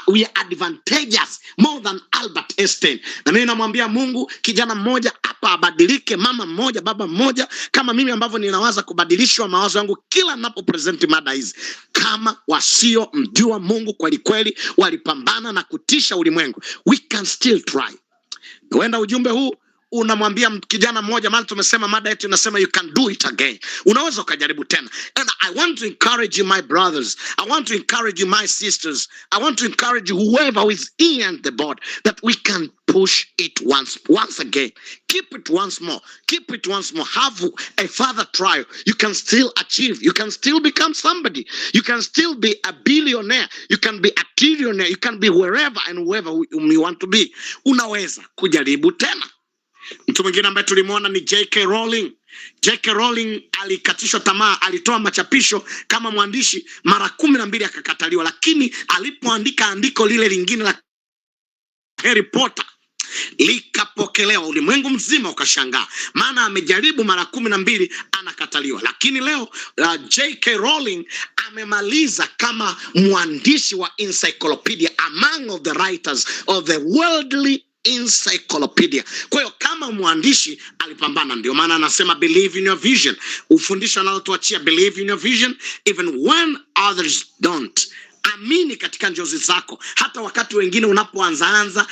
we are advantageous more than Albert Einstein. Na mimi namwambia Mungu, kijana mmoja hapa abadilike, mama mmoja, baba mmoja, kama mimi ambavyo ninawaza kubadilishwa mawazo yangu kila ninapo present mada hizi. Kama wasio mjua Mungu kweli kweli walipambana na kutisha ulimwengu, we can still try. Huenda ujumbe huu unamwambia kijana mmoja, maana tumesema mada yetu inasema you can do it again. Unaweza ukajaribu tena. And I want to encourage you my brothers, I want to encourage you my sisters, I want to encourage you whoever is in the board, that we can push it once again. Keep it once more. Keep it once more. Have a further trial. You can still achieve. You can still become somebody. You can still be a billionaire. You can be a trillionaire. You can be wherever and whoever you want to be. Unaweza kujaribu tena. Mtu mwingine ambaye tulimwona ni J.K. Rowling. J.K. Rowling alikatishwa tamaa, alitoa machapisho kama mwandishi mara 12 akakataliwa, lakini alipoandika andiko lile lingine la Harry Potter likapokelewa, ulimwengu mzima ukashangaa, maana amejaribu mara 12 anakataliwa. Lakini leo J.K. Rowling amemaliza kama mwandishi wa encyclopedia, among of the writers of the worldly encyclopedia. Kwa hiyo kama mwandishi alipambana, ndio maana anasema believe in your vision. Ufundisho analotuachia, believe in your vision even when others don't. Amini katika njozi zako, hata wakati wengine unapoanza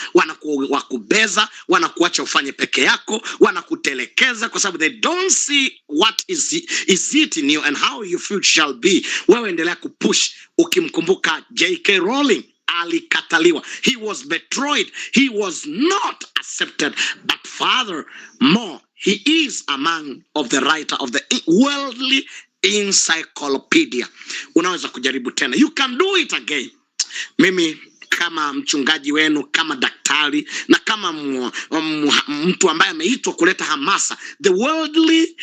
wakubeza, wanakuacha ufanye peke yako, wanakutelekeza kwa sababu they don't see what is it in you and how your future shall be. Wewe endelea kupush ukimkumbuka J.K. Rowling. Alikataliwa. He was betrayed. He was not accepted. But furthermore, he is among of the writer of the worldly encyclopedia. Unaweza kujaribu tena. You can do it again. Mimi kama mchungaji wenu, kama daktari na kama mtu ambaye ameitwa kuleta hamasa, the worldly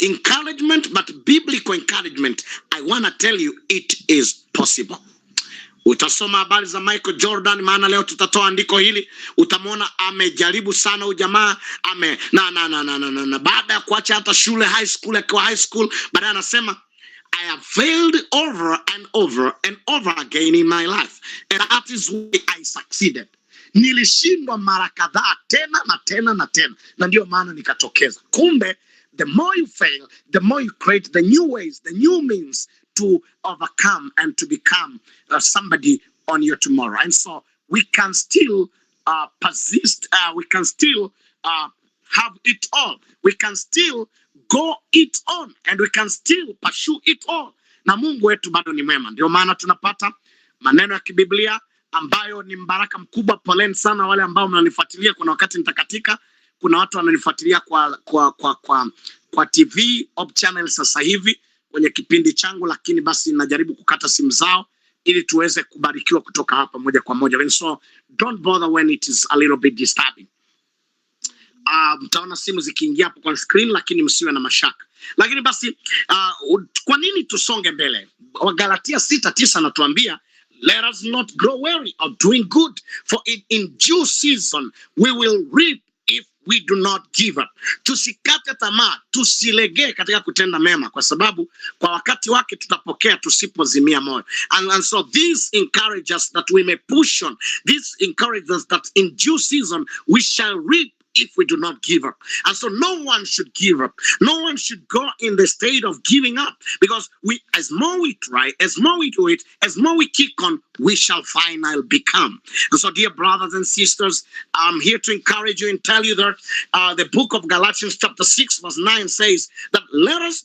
encouragement but biblical encouragement, I want to tell you it is possible. Utasoma habari za Michael Jordan, maana leo tutatoa andiko hili. Utamwona amejaribu sana ujamaa, na baada ya kuacha hata shule high school, baadaye anasema I have failed over and over and over again in my life, and that is why I succeeded. Nilishindwa mara kadhaa tena na tena na tena, na ndio maana nikatokeza. Kumbe the more you fail, the more you create the new ways, the new means to overcome and to become somebody on your tomorrow. And so we can still persist, we can still have it all. We can still go it on, and we can still pursue it all. Na Mungu wetu bado ni mwema. Ndio maana tunapata maneno ya kibiblia ambayo ni mbaraka mkubwa. Poleni sana wale ambao mnanifuatilia. Kuna wakati nitakatika, kuna watu wananifuatilia kwa TV Hope Channel sasa hivi kwenye kipindi changu, lakini basi najaribu kukata simu zao ili tuweze kubarikiwa kutoka hapa moja kwa moja. And so don't bother when it is a little bit disturbing. Mtaona simu zikiingia hapo kwa screen, lakini msiwe na mashaka. Lakini basi kwa nini tusonge mbele? Galatia 6:9 natuambia, let us not grow weary of doing good, for in due season we will reap if we do not give up. Tusikate tamaa, tusilegee katika kutenda mema, kwa sababu kwa wakati wake tutapokea tusipozimia moyo. And so this encourages us that we may push on. This encourages us that in due season we shall reap if we do not give up. And so no one should give up. No one should go in the state of giving up, because as more we try, as more we do it, as more we kick on, we shall finally become. And so, dear brothers and sisters, I'm here to encourage you and tell you that the book of Galatians chapter 6:9 says that let us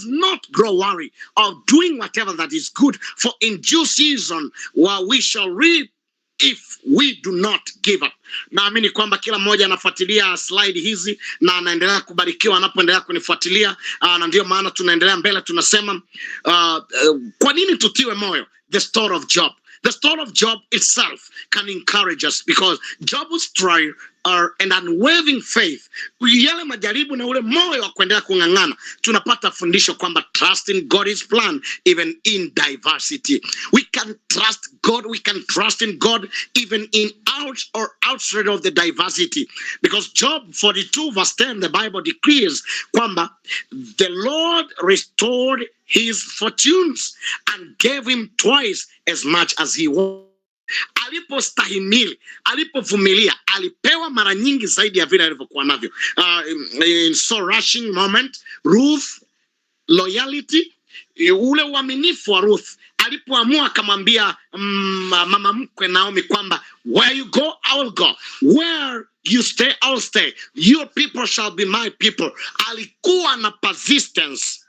not grow worry of doing whatever that is good, for in due season we shall reap if we do not give up. Naamini kwamba kila mmoja anafuatilia slide hizi na anaendelea kubarikiwa anapoendelea kunifuatilia, na ndio maana tunaendelea mbele. Tunasema kwa nini tutiwe moyo? The story of Job. The story of Job itself can encourage us, because Job's trial and unwavering faith, yale majaribu na ule moyo wa kuendelea kung'ang'ana, tunapata fundisho kwamba trust in God's plan even in diversity. We can trust God, we can trust in God even in outside of the diversity, because Job 42:10, the Bible declares kwamba the Lord restored his fortunes and gave him twice as much as he was. Alipostahimili, alipovumilia, alipewa mara nyingi zaidi ya vile alivyokuwa navyo. In so rushing moment, Ruth loyalty, ule uaminifu wa Ruth, alipoamua akamwambia mama mkwe Naomi kwamba where you go I will go, where you stay I will stay, your people shall be my people. Alikuwa na persistence,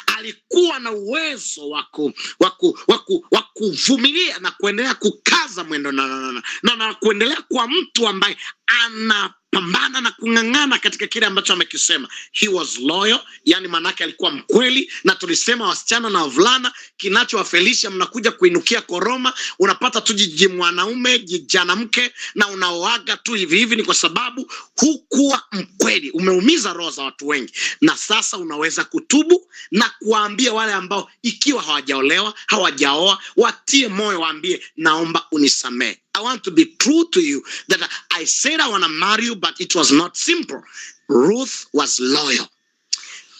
alikuwa na uwezo wa kuvumilia na kuendelea kukaza mwendo na kuendelea kwa mtu ambaye anapambana na kung'ang'ana katika kile ambacho amekisema. He was loyal, yani manake alikuwa mkweli. Na tulisema wasichana na wavulana, kinachowafelisha mnakuja kuinukia koroma, unapata tu jiji mwanaume jijana mke na unaoaga tu hivi hivi, ni kwa sababu hukuwa mkweli. Umeumiza roho za watu wengi, na sasa unaweza kutubu na kuwaambia wale ambao ikiwa hawajaolewa, hawajaoa, watie moyo, waambie naomba unisamehe. I want to be true to you that I said I want to marry you, but it was not simple. Ruth was loyal.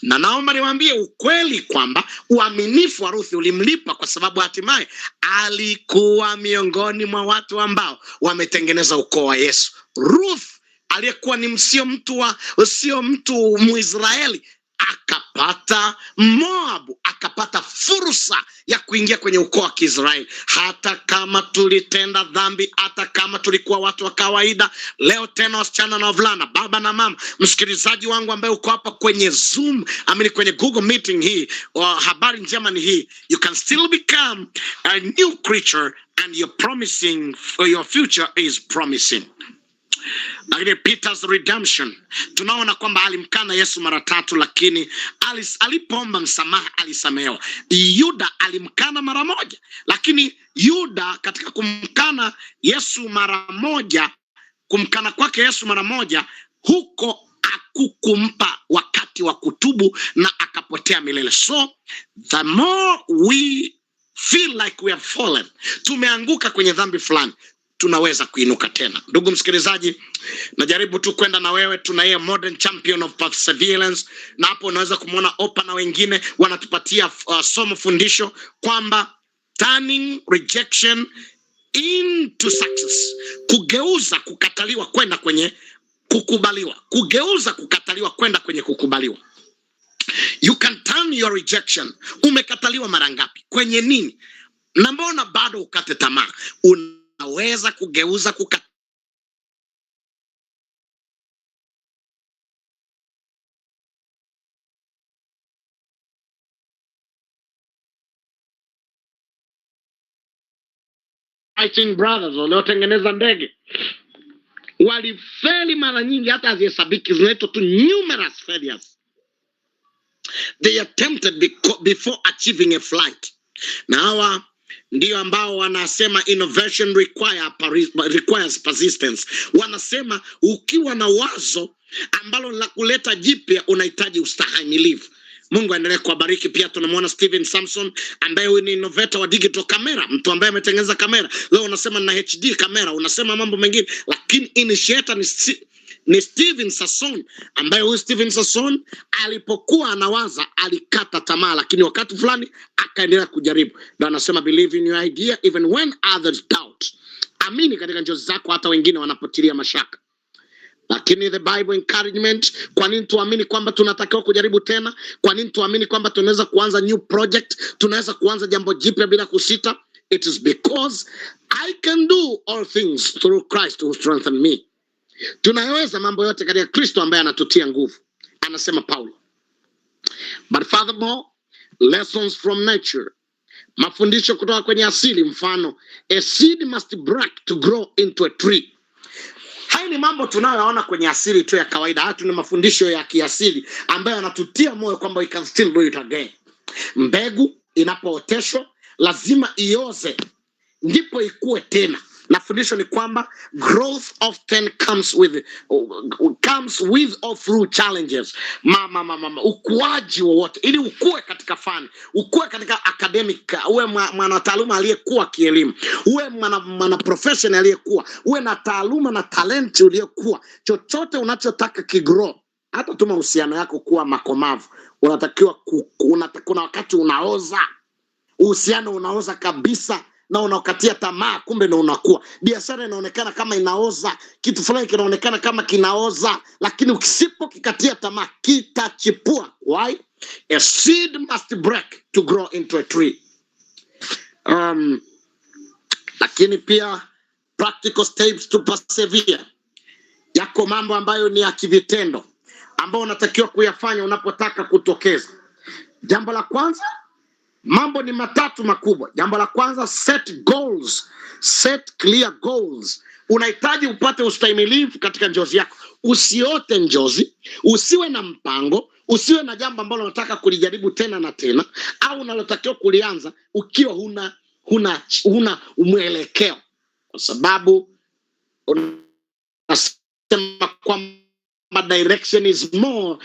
Na naomba niwaambie ukweli kwamba uaminifu wa Ruth ulimlipa, kwa sababu hatimaye alikuwa miongoni mwa watu ambao wametengeneza ukoo wa Yesu. Ruth aliyekuwa ni sio mtu Muisraeli, akapata Moabu, akapata fursa ya kuingia kwenye ukoo wa Kiisraeli. Hata kama tulitenda dhambi, hata kama tulikuwa watu wa kawaida, leo tena wasichana na wavulana, baba na mama, msikilizaji wangu ambaye uko hapa kwenye Zoom, kwenye Google meeting hii, habari njema ni hii, you can still become a new creature and you're promising, your future is promising. Lakini Peter's redemption, tunaona kwamba alimkana Yesu mara 3, lakini alipoomba msamaha alisamehewa. Yuda alimkana mara 1, lakini Yuda katika kumkana Yesu mara 1, kumkana kwake Yesu mara 1, huko hakukumpa wakati wa kutubu na akapotea milele. So the more we feel like we have fallen, tumeanguka kwenye dhambi fulani, tunaweza kuinuka tena. Ndugu msikilizaji, najaribu tu kwenda na wewe, tunaye modern champion of perseverance, na hapo unaweza kumuona Opa na wengine wanatupatia somo fundisho kwamba turning rejection into success, kugeuza kukataliwa kwenda kwenye kukubaliwa, kugeuza kukataliwa kwenda kwenye kukubaliwa. You can turn your rejection. Umekataliwa mara ngapi? Kwenye nini? Na mbona bado ukate tamaa? Unaweza kugeuza kukataliwa Fighting brothers waliotengeneza ndege walifeli mara nyingi, hata hazihesabiki, zinaitwa tu numerous failures. They attempted before achieving a flight. Na hawa ndio ambao wanasema innovation requires persistence. Wanasema ukiwa na wazo ambalo la kuleta jipya unahitaji ustahimilivu. Mungu aendelee kuwabariki. Pia tunamwona Steven Samson ambaye ni innovator wa digital camera, mtu ambaye ametengeneza kamera. Leo unasema na HD kamera, unasema mambo mengine, lakini initiator ni Steven Sasson, ambaye huyu Steven Sasson alipokuwa anawaza alikata tamaa, lakini wakati fulani akaendelea kujaribu. Ndio anasema believe in your idea even when others doubt. Amini katika njozi zako hata wengine wanapotilia mashaka. Lakini the Bible encouragement, kwa nini tuamini kwamba tunatakiwa kujaribu tena? Kwa nini tuamini kwamba tunaweza kuanza new project, tunaweza kuanza jambo jipya bila kusita? It is because I can do all things through Christ who strengthens me. Tunaweza mambo yote katika Kristo ambaye anatutia nguvu, anasema Paulo. But furthermore, lessons from nature, mafundisho kutoka kwenye asili. Mfano, a seed must break to grow into a tree. Haya ni mambo tunayoona kwenye asili tu ya kawaida. Hatu ni mafundisho ya kiasili ambayo yanatutia moyo kwamba we can still do it again. Mbegu inapooteshwa lazima ioze ndipo ikue tena. Na fundisho ni kwamba growth often comes with or through challenges. Ukuaji wowote, ili ukue katika fani, ukue katika academic, uwe mwanataaluma aliyekuwa kielimu, uwe mwana profession aliyekuwa, uwe na taaluma na talent uliyekuwa, chochote unachotaka kigrow, hata tu mahusiano yako kuwa makomavu, unatakiwa kuna wakati unaoza, uhusiano unaoza kabisa na unakatia tamaa, kumbe na unakuwa. Biashara inaonekana kama inaoza, kitu fulani kinaonekana kama kinaoza, lakini ukisipo kikatia tamaa kitachipua. Why? A seed must break to grow into a tree. Lakini pia practical steps to persevere. Yako mambo ambayo ni ya kivitendo ambao unatakiwa kuyafanya unapotaka kutokeza. Jambo la kwanza, mambo ni 3 makubwa. Jambo la kwanza, set goals. Set clear goals. Unahitaji upate ustahimilivu katika njozi yako. Usiote njozi, usiwe na mpango, usiwe na jambo ambalo unataka kulijaribu tena na tena, au unalotakiwa kulianza ukiwa huna mwelekeo. Kwa sababu unasema kwamba direction is more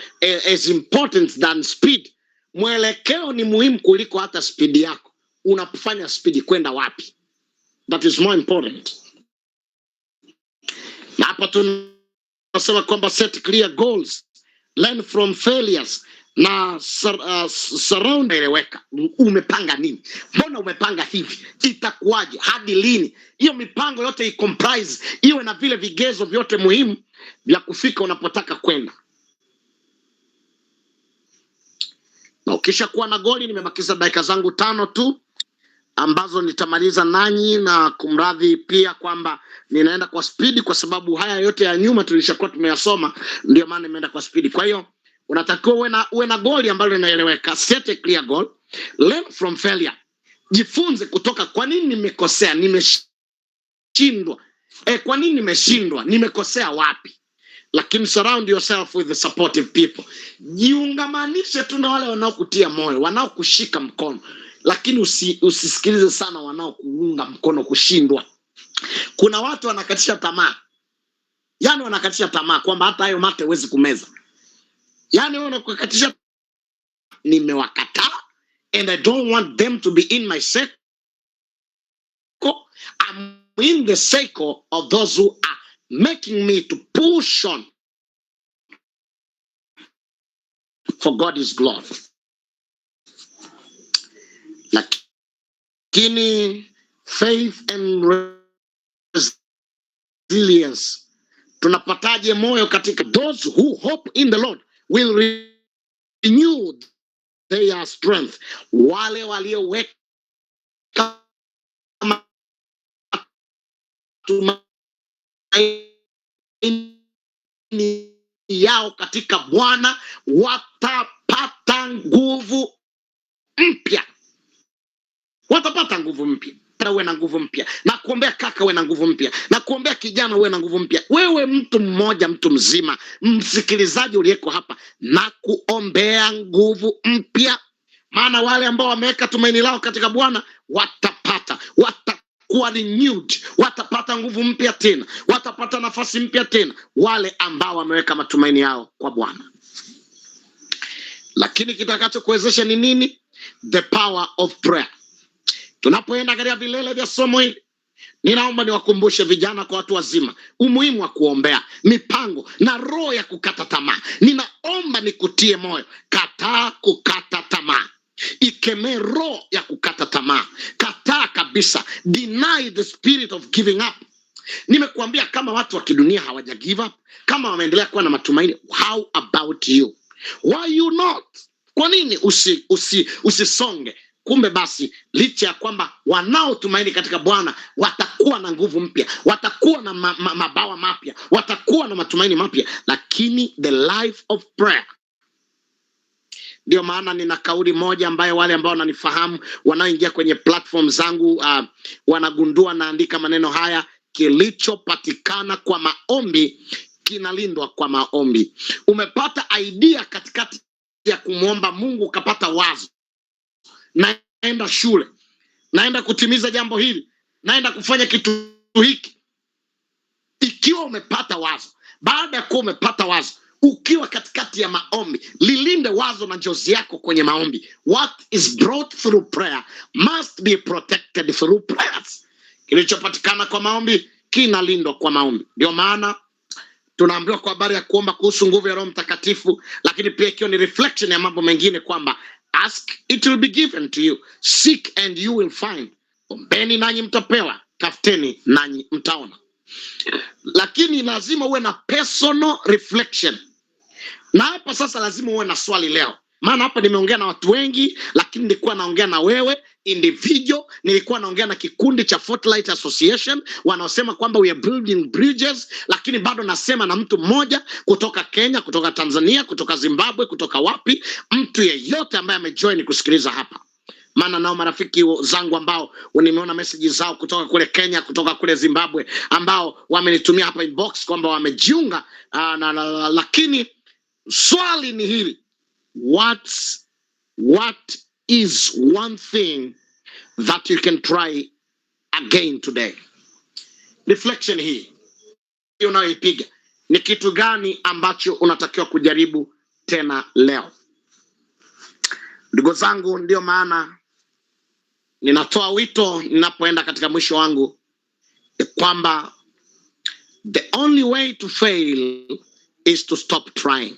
as important than speed. Mwelekeo ni muhimu kuliko hata speed yako. Unapofanya speed kwenda wapi? That is more important. Na hapa tunasema kwamba set clear goals, learn from failures, na surround eleweka. Umepanga nini? Mbona umepanga hivi? Itakuwaje? Hadi lini? Hiyo mipango yote i-comprise, iwe na vile vigezo vyote muhimu vya kufika unapotaka kwenda. Na ukisha kuwa na goli, nimebakiza dakika zangu 5 tu ambazo nitamaliza nanyi, na kumradhi pia kwamba ninaenda kwa spidi kwa sababu haya yote ya nyuma tulishakuwa tumeyasoma, ndio maana nimeenda kwa spidi. Kwa hiyo unatakiwa uwe na goli ambalo linaeleweka. Set a clear goal. Learn from failure. Jifunze kutoka kwa nini nimekosea, nimeshindwa. Kwa nini nimeshindwa? Nimekosea wapi? Lakini surround yourself with the supportive people. Jiungamanishe tu na wale wanaokutia moyo, wanaokushika mkono. Lakini usisikilize sana wanaokuunga mkono kushindwa. Kuna watu wanakatisha tamaa. Yaani wanakatisha tamaa kwamba hata hayo mate huwezi kumeza. Yaani wanakatisha, nimewakataa and I don't want them to be in my circle. I'm in the circle of those who are making me to push on for God's glory. Lakini faith and resilience, tunapataje moyo katika? Those who hope in the Lord will renew their strength. Wale walioweka matumaini yao katika Bwana watapata nguvu mpya. Watapata nguvu mpya. Uwe na nguvu mpya. Na kuombea kaka, uwe na nguvu mpya. Na kuombea kijana, uwe na nguvu mpya. Wewe mtu mmoja, mtu mzima, msikilizaji uliyeko hapa, na kuombea nguvu mpya. Maana wale ambao wameweka tumaini lao katika Bwana watakuwa renewed, watapata nguvu mpya tena, watapata nafasi mpya tena, wale ambao wameweka matumaini yao kwa Bwana. Lakini kitakacho kuwezesha ni nini? The power of prayer. Tunapoenda katika vilele vya somo hili, ninaomba niwakumbushe vijana kwa watu wazima umuhimu wa kuombea, mipango na roho ya kukata tamaa. Ninaomba nikutie moyo, kataa kukata tamaa. Ikemee roho ya kukata tamaa. Kataa kabisa. Deny the spirit of giving up. Nimekuambia kama watu wa kidunia hawaja give up, kama wameendelea kuwa na matumaini, how about you? Why you not? Kwa nini usisonge? Kumbe basi, licha ya kwamba wanaotumaini katika Bwana watakuwa na nguvu mpya, watakuwa na mabawa mapya, watakuwa na matumaini mapya, lakini the life of prayer. Ndio maana nina kauli moja ambayo wale ambao wananifahamu, wanaoingia kwenye platform zangu wanagundua, naandika maneno haya: kilichopatikana kwa maombi kinalindwa kwa maombi. Umepata idea katikati ya kumwomba Mungu, ukapata wazo, naenda shule, naenda kutimiza jambo hili, naenda kufanya kitu hiki. Ikiwa umepata wazo, baada ya kuwa umepata wazo, ukiwa katikati ya maombi, lilinde wazo na njozi yako kwenye maombi. What is brought through prayer must be protected through prayers. Kilichopatikana kwa maombi kinalindwa kwa maombi. Ndio maana tunaambiwa kwa habari ya kuomba kuhusu nguvu ya Roho Mtakatifu, lakini pia ikiwa ni reflection ya mambo mengine kwamba ask, it will be given to you. Seek and you will find. Ombeni nanyi mtapewa. Tafuteni nanyi mtaona. Lakini lazima uwe na personal reflection. Na hapa sasa lazima uwe na swali leo. Maana hapa nimeongea na watu wengi, lakini nilikuwa naongea na wewe individual, nilikuwa naongea na kikundi cha Fortlight Association wanaosema kwamba we are building bridges, lakini bado nasema na mtu mmoja kutoka Kenya, kutoka Tanzania, kutoka Zimbabwe, kutoka wapi, mtu yeyote ambaye amejoin kusikiliza hapa. Maana nao marafiki zangu ambao nimeona message zao kutoka kule Kenya, kutoka kule Zimbabwe, ambao wamenitumia hapa inbox kwamba wamejiunga, lakini swali ni hili: what is one thing that you can try again today? Reflection hii unayoipiga, ni kitu gani ambacho unatakiwa kujaribu tena leo? Ndugu zangu, ndio maana ninatoa wito ninapoenda katika mwisho wangu kwamba the only way to fail is to stop trying.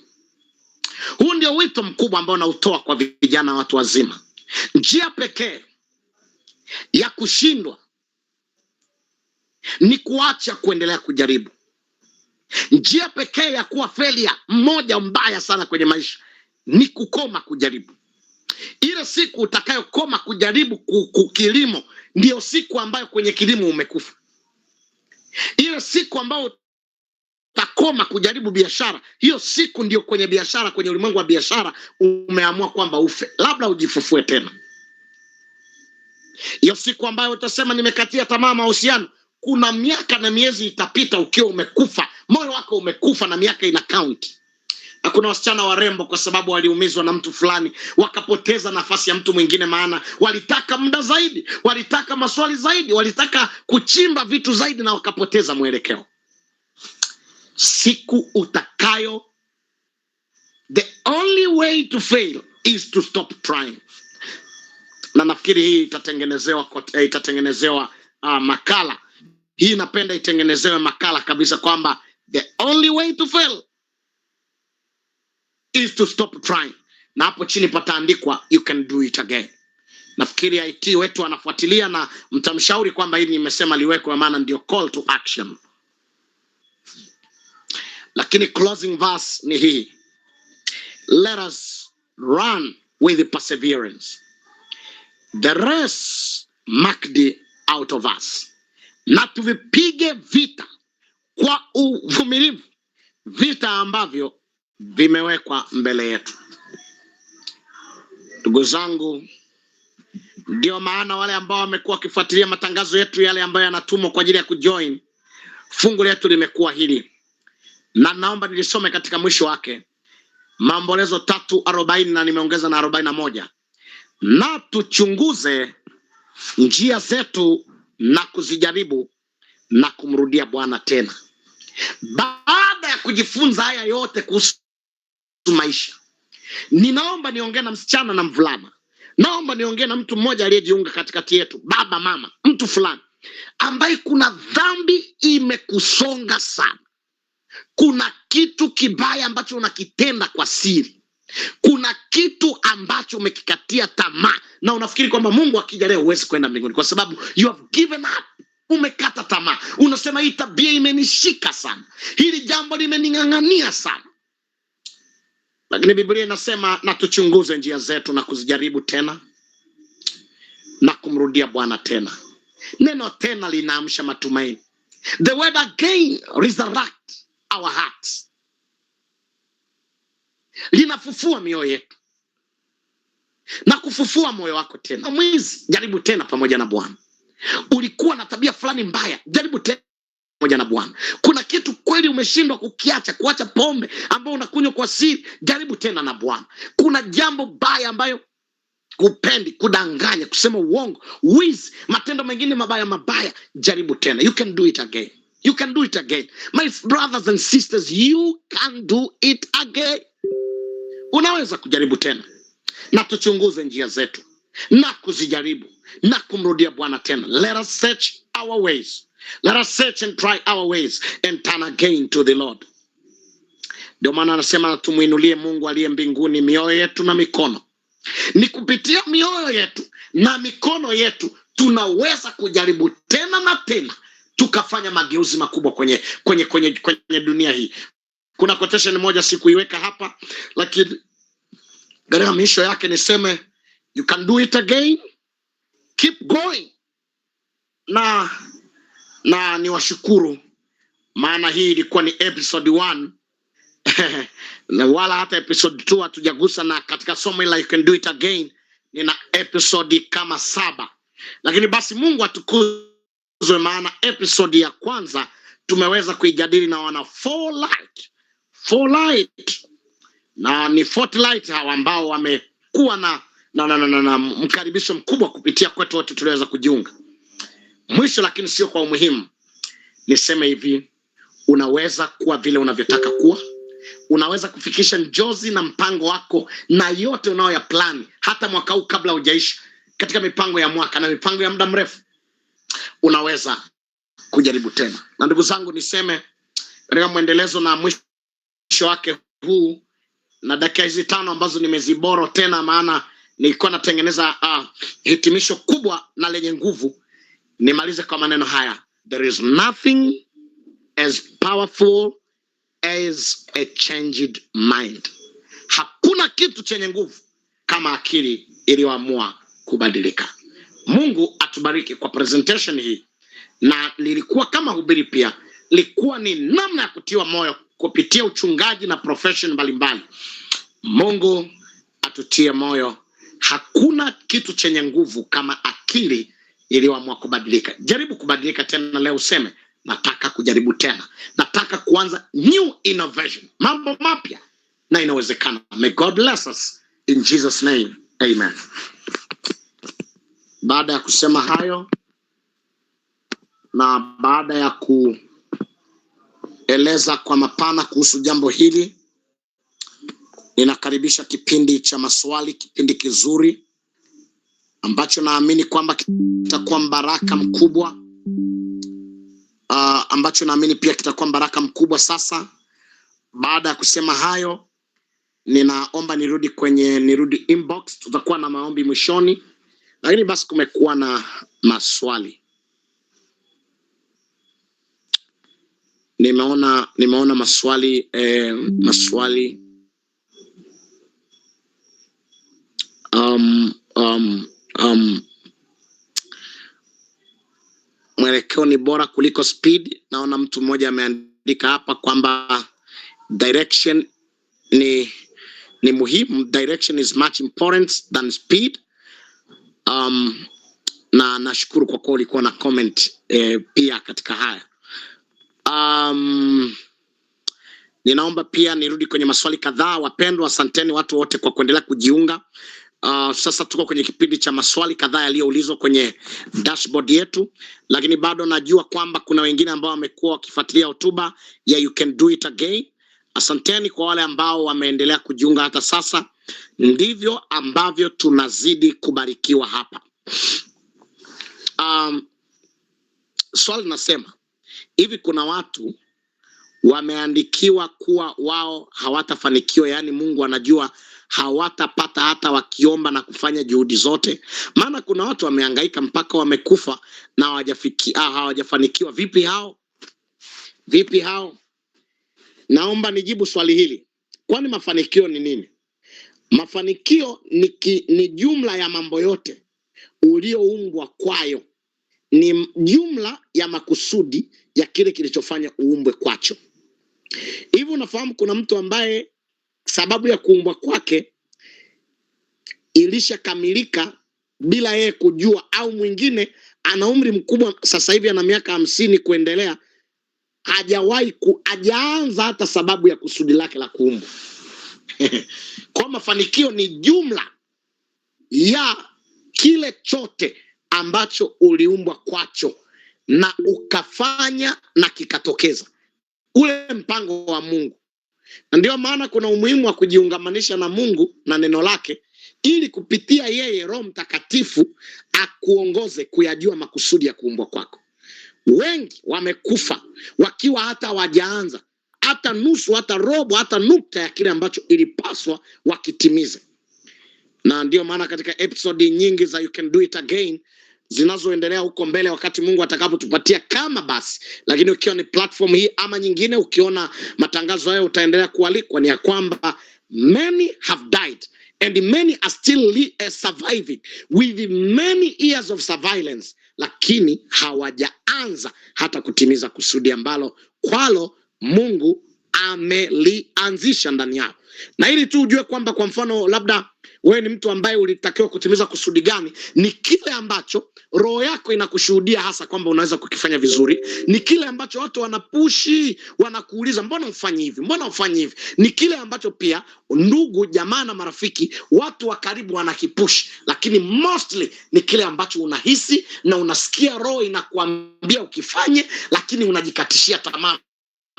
Huu ndio wito mkubwa ambao nautoa kwa vijana, watu wazima. Njia pekee ya kushindwa ni kuacha kuendelea kujaribu. Njia pekee ya kuwa failure mmoja mbaya sana kwenye maisha ni kukoma kujaribu. Ile siku utakayokoma kujaribu kilimo ndio siku ambayo kwenye kilimo umekufa. Ile siku ambayo utakoma kujaribu biashara, hiyo siku ndio kwenye biashara, kwenye ulimwengu wa biashara umeamua kwamba ufe, labda ujifufue tena. Hiyo siku ambayo utasema nimekatia tamaa mahusiano, kuna miaka na miezi itapita ukiwa umekufa, moyo wako umekufa na miaka ina count. Na kuna wasichana warembo kwa sababu waliumizwa na mtu fulani wakapoteza nafasi ya mtu mwingine, maana walitaka muda zaidi, walitaka maswali zaidi, walitaka kuchimba vitu zaidi na wakapoteza mwelekeo. Siku utakayo, the only way to fail is to stop trying. Na nafikiri hii itatengenezewa makala. Hii napenda itengenezewe makala kabisa kwamba the only way to fail is to stop trying. Na hapo chini pataandikwa you can do it again. Nafikiri IT wetu wanafuatilia na mtamshauri kwamba hili nimesema liwekwe, maana ndio call to action. Lakini closing verse ni hii: let us run with perseverance the race marked out of us. Na tuvipige vita kwa uvumilivu vita ambavyo vimewekwa mbele yetu. Ndugu zangu, ndio maana wale ambao wamekuwa wakifuatilia matangazo yetu yale ambayo yanatumwa kwa ajili ya kujoin, fungu letu limekuwa hili, na naomba nilisome katika mwisho wake Maombolezo 3:40 na nimeongeza na 41. Na tuchunguze njia zetu na kuzijaribu na kumrudia Bwana tena. Baada ya kujifunza haya yote kuhusu maisha, ninaomba niongee na msichana na mvulana. Naomba niongee na mtu mmoja aliyejiunga katikati yetu, baba, mama, mtu fulani ambaye kuna dhambi imekusonga sana. Kuna kitu kibaya ambacho unakitenda kwa siri. Kuna kitu ambacho umekikatia tamaa na unafikiri kwamba Mungu akija leo huwezi kwenda mbinguni kwa sababu you have given up. Umekata tamaa. Unasema hii tabia imenishika sana, hili jambo limening'ang'ania sana. Lakini Biblia inasema na tuchunguze njia zetu na kuzijaribu tena na kumrudia Bwana tena. Neno tena linaamsha matumaini. The word again resurrect our hearts. Linafufua mioyo yetu. Na kufufua moyo wako tena. Mwizi, jaribu tena pamoja na Bwana. Ulikuwa na tabia fulani mbaya, jaribu tena pamoja na Bwana. Kuna kitu kweli umeshindwa kukiacha, kuacha pombe ambao unakunywa kwa siri, jaribu tena na Bwana. Kuna jambo baya ambayo kupendi, kudanganya, kusema uongo, wizi, matendo mengine mabaya, jaribu tena. You can do it again. You can do it again. My brothers and sisters, you can do it again. Unaweza kujaribu tena. Na tuchunguze njia zetu na kuzijaribu na kumrudia Bwana tena. Let us search our ways. Let us search and try our ways and turn again to the Lord. Ndio maana anasema tumuinulie Mungu aliye mbinguni mioyo yetu na mikono. Ni kupitia mioyo yetu na mikono yetu tunaweza kujaribu tena na tena, tukafanya mageuzi makubwa kwenye dunia hii. Kuna quotation moja sikuiweka hapa, lakini katika misho yake niseme you can do it again, keep going. Na niwashukuru, maana hii ilikuwa ni episode 1 na wala hata episode 2 hatujagusa, na katika somo la you can do it again nina episode kama 7. Lakini basi Mungu atukuzwe, maana episode ya kwanza tumeweza kuijadili na wana 4 light na ni 40 light hawa ambao wamekuwa na mkaribisho mkubwa kupitia kwetu wote tuliweza kujiunga. Mwisho lakini sio kwa umuhimu, niseme hivi: unaweza kuwa vile unavyotaka kuwa. Unaweza kufikisha njozi na mpango wako na yote unaoya plani hata mwaka huu kabla hujaisha, katika mipango ya mwaka na mipango ya muda mrefu. Unaweza kujaribu tena. Na ndugu zangu, niseme katika mwendelezo na mwisho wake huu na dakika hizi 5 ambazo nimeziboro tena, maana nilikuwa natengeneza hitimisho kubwa na lenye nguvu, nimalize kwa maneno haya: there is nothing as powerful as a changed mind. Hakuna kitu chenye nguvu kama akili iliyoamua kubadilika. Mungu atubariki kwa presentation hii, na lilikuwa kama hubiri pia, likuwa ni namna ya kutiwa moyo kupitia uchungaji na profession mbalimbali. Mungu atutie moyo. Hakuna kitu chenye nguvu kama akili iliyoamua kubadilika. Jaribu kubadilika tena leo, useme nataka kujaribu tena, nataka kuanza new innovation, mambo mapya, na inawezekana. May God bless us in Jesus name, amen. Baada ya kusema hayo na baada ya kueleza kwa mapana kuhusu jambo hili, ninakaribisha kipindi cha maswali, kipindi kizuri ambacho naamini kwamba kitakuwa baraka mkubwa, ambacho naamini pia kitakuwa baraka mkubwa. Sasa baada ya kusema hayo, ninaomba nirudi inbox, tutakuwa na maombi mwishoni, lakini basi kumekuwa na maswali. Nimeona maswali mwelekeo ni bora kuliko speed. Naona mtu mmoja ameandika hapa kwamba direction ni muhimu, direction is much important than speed. Na nashukuru kwa kuwa ulikuwa na comment pia katika haya. Ninaomba pia nirudi kwenye maswali kadhaa. Wapendwa, asanteni watu wote kwa kuendelea kujiunga. Sasa tuko kwenye kipindi cha maswali kadhaa yaliyoulizwa kwenye dashboard yetu, lakini bado najua kwamba kuna wengine ambao wamekuwa wakifuatilia hotuba ya You Can Do It Again. Asanteni kwa wale ambao wameendelea kujiunga hata sasa. Ndivyo ambavyo tunazidi kubarikiwa hapa. Swali nasema hivi, kuna watu wameandikiwa kuwa wao hawatafanikiwa, yani Mungu anajua hawatapata hata wakiomba na kufanya juhudi zote. Maana kuna watu wamehangaika mpaka wamekufa na hawajafanikiwa. Vipi hao? Naomba nijibu swali hili. Kwani mafanikio ni nini? Mafanikio ni jumla ya mambo yote ulioumbwa kwayo. Ni jumla ya makusudi ya kile kilichofanya uumbwe kwacho. Hivi unafahamu kuna mtu ambaye sababu ya kuumbwa kwake ilishakamilika bila yeye kujua, au mwingine ana umri mkubwa sasa hivi ana miaka 50 kuendelea, hajaanza hata sababu ya kusudi lake la kuumbwa. Kwa mafanikio ni jumla ya kile chote ambacho uliumbwa kwacho na ukafanya na kikatokeza, ule mpango wa Mungu. Na ndio maana kuna umuhimu wa kujiungamanisha na Mungu na neno lake, ili kupitia yeye Roho Mtakatifu akuongoze kuyajua makusudi ya kuumbwa kwako. Wengi wamekufa wakiwa hata hawajaanza hata nusu, hata robo, hata nukta ya kile ambacho ilipaswa wakitimize. Na ndio maana katika episode nyingi za You Can Do It Again zinazoendelea huko mbele, wakati Mungu atakapotupatia kama basi, lakini ukiwa ni platform hii ama nyingine, ukiona matangazo hayo utaendelea kualikwa, ni ya kwamba many have died and many are still surviving with many years of surveillance, lakini hawajaanza hata kutimiza kusudi ambalo kwalo Mungu amelianzisha ndani yao. Na ili tu ujue kwamba, kwa mfano, labda wewe ni mtu ambaye ulitakiwa kutimiza kusudi gani, ni kile ambacho roho yako inakushuhudia hasa kwamba unaweza kukifanya vizuri. Ni kile ambacho watu wanapushi, wanakuuliza mbona ufanyi hivi, mbona ufanyi hivi. Ni kile ambacho pia ndugu, jamaa na marafiki, watu wa karibu wanakipush, lakini mostly ni kile ambacho unahisi na unasikia roho inakuambia ukifanye, lakini unajikatishia tamaa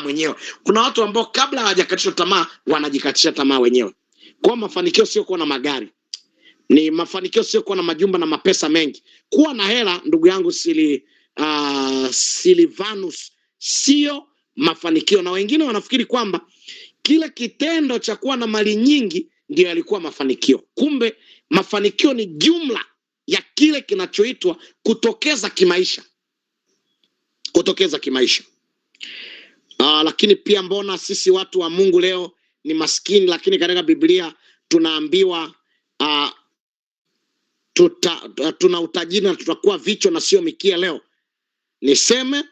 mwenyewe. Kuna watu ambao kabla hawajakatishwa tamaa wanajikatisha tamaa wenyewe. Kwa mafanikio sio kuwa na magari, ni mafanikio sio kuwa na majumba na mapesa mengi. Kuwa na hela, ndugu yangu Silvanus, sio mafanikio. Na wengine wanafikiri kwamba kile kitendo cha kuwa na mali nyingi ndio yalikuwa mafanikio. Kumbe mafanikio ni jumla ya kile kinachoitwa kutokeza kimaisha. Kutokeza kimaisha. Lakini pia mbona sisi watu wa Mungu leo ni maskini, lakini katika Biblia tunaambiwa tuna utajiri na tutakuwa vichwa na sio mikia. Leo niseme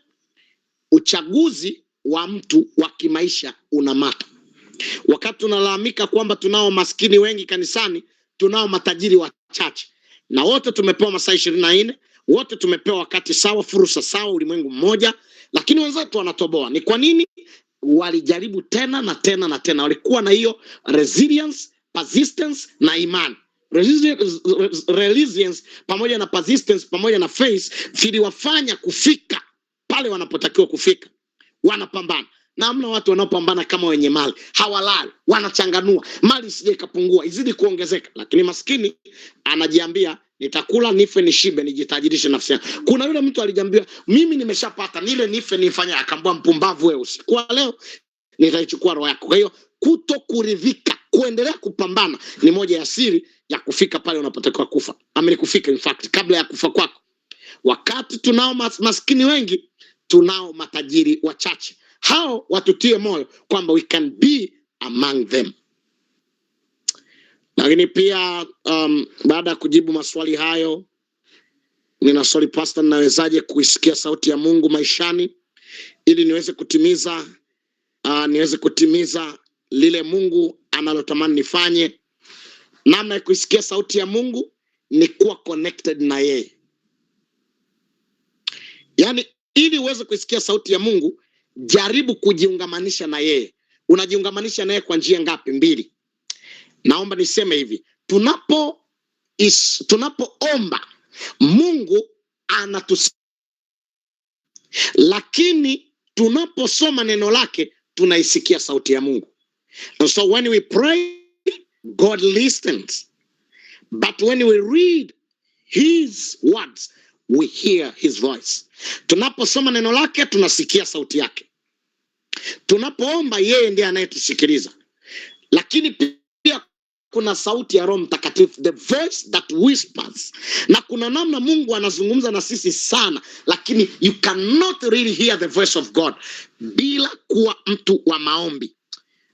uchaguzi wa mtu wa kimaisha unamata. Wakati tunalalamika kwamba tunao maskini wengi kanisani, tunao matajiri wachache, na wote tumepewa masaa 24, wote tumepewa wakati sawa, fursa sawa, ulimwengu mmoja, lakini wenzetu wanatoboa. Ni kwa nini? Walijaribu tena na tena na tena. Walikuwa na hiyo resilience, persistence na imani. Resilience pamoja na persistence pamoja na faith viliwafanya kufika pale wanapotakiwa kufika. Wanapambana. Na hamna watu wanaopambana kama wenye mali. Hawalali, wanachanganua. Mali isije ikapungua, izidi kuongezeka. Lakini maskini anajiambia nitakula nife nishibe nijitajirishe nafsi yangu. Kuna yule mtu alijiambia mimi nimeshapata, nile nife nifanye, akaambia mpumbavu wewe, usiku wa leo nitaichukua roho yako. Kwa hiyo kutokuridhika, kuendelea kupambana ni moja ya siri ya kufika pale unapotakiwa kufa. Kufika in fact kabla ya kufa kwako. Wakati tunao maskini wengi, tunao matajiri wachache. Hao watutie moyo kwamba we can be among them. Lakini pia baada ya kujibu maswali hayo, nina swali pastor, nawezaje kuisikia sauti ya Mungu maishani ili niweze kutimiza lile Mungu analotamani nifanye? Namna ya kuisikia sauti ya Mungu ni kuwa connected na yeye. Yaani ili uweze kuisikia sauti ya Mungu, jaribu kujiungamanisha na yeye. Unajiungamanisha naye kwa njia ngapi? 2. Naomba niseme hivi, tunapoomba Mungu anatusikia, lakini tunaposoma neno lake tunaisikia sauti ya Mungu. And so when we pray, God listens. But when we read his words, we hear his voice. Tunaposoma neno lake tunasikia sauti yake. Tunapoomba yeye ndiye anayetusikiliza. Lakini pia kuna sauti ya Roho Mtakatifu, the voice that whispers. Na kuna namna Mungu anazungumza na sisi sana, lakini you cannot really hear the voice of God bila kuwa mtu wa maombi.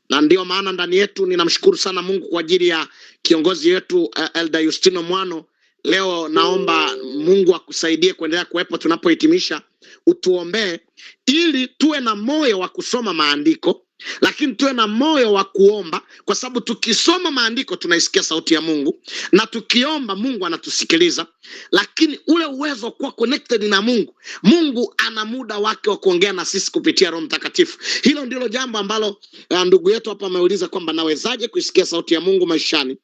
Na ndio maana ndani yetu ninamshukuru sana Mungu kwa ajili ya kiongozi wetu Elder Justino Mwano. Leo naomba Mungu akusaidie kuendelea kuwepo tunapohitimisha. Utuombee ili tuwe na moyo wa kusoma maandiko, lakini tuwe na moyo wa kuomba, kwa sababu tukisoma maandiko tunaisikia sauti ya Mungu, na tukiomba Mungu anatusikiliza. Lakini ule uwezo kuwa connected na Mungu, Mungu ana muda wake wa kuongea na sisi kupitia Roho Mtakatifu. Hilo ndilo jambo ambalo ndugu yetu hapa ameuliza kwamba nawezaje kuisikia sauti ya Mungu maishani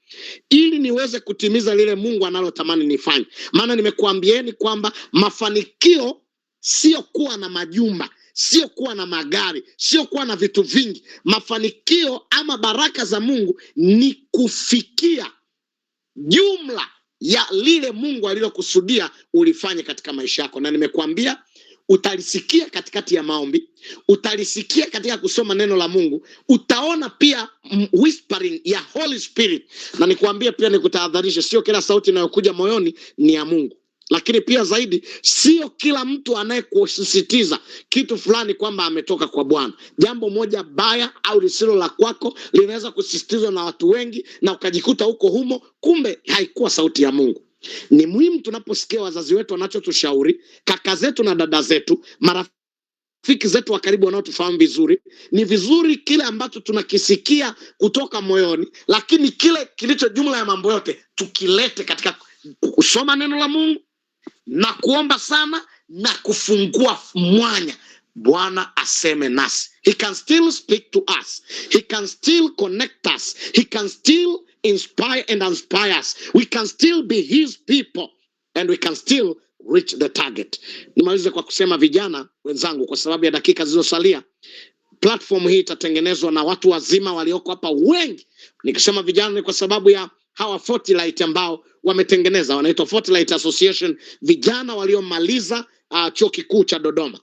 ili niweze kutimiza lile Mungu analotamani nifanye. Maana nimekuambieni kwamba mafanikio sio kuwa na majumba, sio kuwa na magari, sio kuwa na vitu vingi. Mafanikio ama baraka za Mungu ni kufikia jumla ya lile Mungu alilokusudia ulifanye katika maisha yako. Na nimekuambia utalisikia katikati ya maombi, utalisikia katika kusoma neno la Mungu, utaona pia whispering ya Holy Spirit. Na nikuambia pia, nikutahadharisha, sio kila sauti inayokuja moyoni ni ya Mungu. Lakini pia zaidi, sio kila mtu anayekusisitiza kitu fulani kwamba ametoka kwa Bwana. Jambo moja baya au lisilo la kwako linaweza kusisitizwa na watu wengi na ukajikuta huko humo, kumbe haikuwa sauti ya Mungu. Ni muhimu tunaposikia wazazi wetu wanachotushauri, kaka zetu na dada zetu, marafiki zetu wa karibu wanaotufahamu vizuri, ni vizuri kile ambacho tunakisikia kutoka moyoni, lakini kile kilicho jumla ya mambo yote tukilete katika kusoma neno la Mungu na kuomba sana na kufungua mwanya Bwana aseme nasi. He can still speak to us. He can still connect us. He can still inspire and inspire us. We can still be his people and we can still reach the target. Nimalize kwa kusema, vijana wenzangu, kwa sababu ya dakika zilizosalia, platform hii itatengenezwa na watu wazima walioko hapa wengi. Nikisema vijana ni kwa sababu ya hawa Fortlight ambao wametengeneza, wanaitwa Fortlight Association, vijana waliomaliza chuo kikuu cha Dodoma.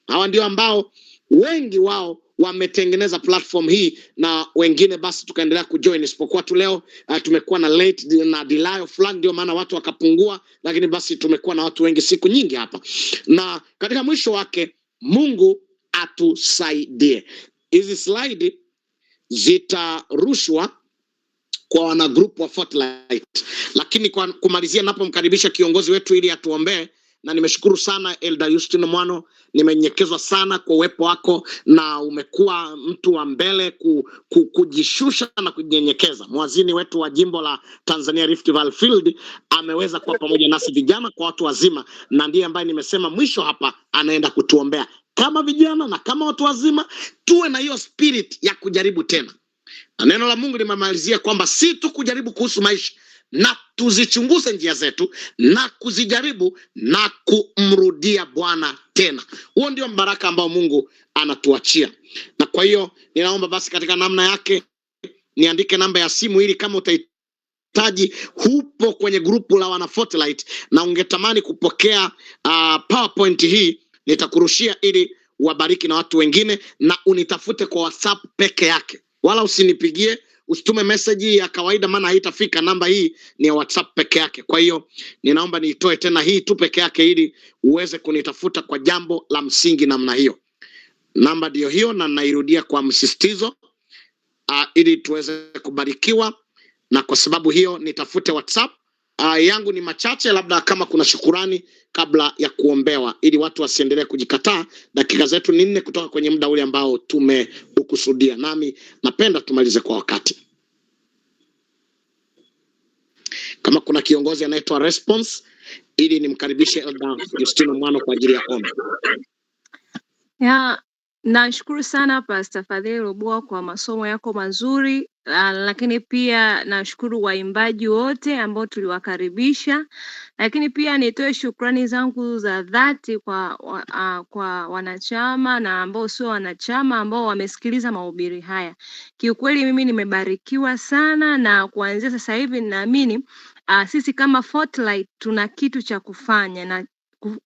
Hawa ndio ambao wengi wao wametengeneza platform hii, na wengine basi tukaendelea kujoin, isipokuwa tu leo tumekuwa na late na delay fulani, ndio maana watu wakapungua, lakini basi tumekuwa na watu wengi siku nyingi hapa. Na katika mwisho wake Mungu atusaidie. Hizi slide zitarushwa kwa wana group wa Fortlight. Lakini kwa kumalizia, napomkaribisha kiongozi wetu ili atuombee, na nimeshukuru sana Elder Justino Mwano, nimenyekezwa sana kwa uwepo wako na umekuwa mtu wa mbele kujishusha na kunyenyekeza. Mwazini wetu wa jimbo la Tanzania Rift Valley Field ameweza kuwa pamoja nasi vijana kwa watu wazima, na ndiye ambaye nimesema mwisho hapa anaenda kutuombea kama vijana na kama watu wazima, tuwe na hiyo spirit ya kujaribu tena. Na neno la Mungu limemalizia kwamba si tu kujaribu kuhusu maisha, na tuzichunguze njia zetu na kuzijaribu na kumrudia Bwana tena. Huo ndio mbaraka ambao Mungu anatuachia. Na kwa hiyo ninaomba basi katika namna yake niandike namba ya simu ili kama utahitaji, hupo kwenye grupu la wana Fortlight na ungetamani kupokea PowerPoint hii, nitakurushia ili wabariki na watu wengine, na unitafute kwa WhatsApp peke yake. Wala usinipigie, usitume message ya kawaida, maana haitafika. Namba hii ni ya WhatsApp peke yake. Kwa hiyo ninaomba niitoe tena hii tu peke yake ili uweze kunitafuta kwa jambo la msingi namna hiyo. Namba ndio hiyo, na nairudia kwa msisitizo ili tuweze kubarikiwa. Na kwa sababu hiyo nitafute WhatsApp. Yangu ni machache, labda kama kuna shukurani kabla ya kuombewa, ili watu wasiendelee kujikataa. Dakika zetu ni 4 kutoka kwenye muda ule ambao tumeukusudia, nami napenda tumalize kwa wakati. Kama kuna kiongozi anaitwa response, ili nimkaribishe Elder Justino Mwano kwa ajili ya ombi. Nashukuru sana Pastor Fadhili Rubua kwa masomo yako mazuri, lakini pia nashukuru waimbaji wote ambao tuliwakaribisha, lakini pia nitoe shukrani zangu za dhati kwa wanachama na ambao sio wanachama ambao wamesikiliza mahubiri haya. Kiukweli mimi nimebarikiwa sana, na kuanzia sasa hivi ninaamini sisi kama Fortlight tuna kitu cha kufanya na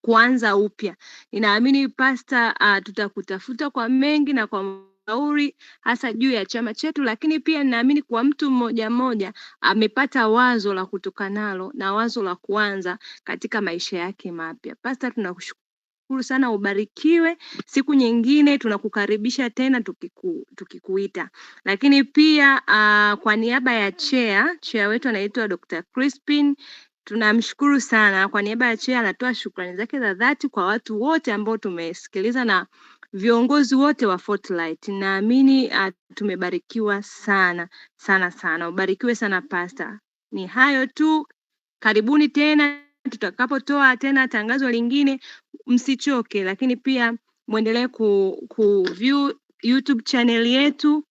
kuanza upya. Ninaamini Pastor, tutakutafuta kwa mengi na kwa mashauri hasa juu ya chama chetu, lakini pia ninaamini kwa mtu mmoja mmoja amepata wazo la kutoka nalo na wazo la kuanza katika maisha yake mapya. Pastor, tunakushukuru sana, ubarikiwe. Siku nyingine tunakukaribisha tena tukikuita. Lakini pia kwa niaba ya chair wetu anaitwa Dr. Crispin, tunamshukuru sana. Kwa niaba ya chair anatoa shukrani zake za dhati kwa watu wote ambao tumesikiliza na viongozi wote wa Fortlight. Naamini tumebarikiwa sana sana sana. Ubarikiwe sana Pastor. Ni hayo tu. Karibuni tena tutakapotoa tena tangazo lingine, msichoke, lakini pia muendelee view YouTube channel yetu.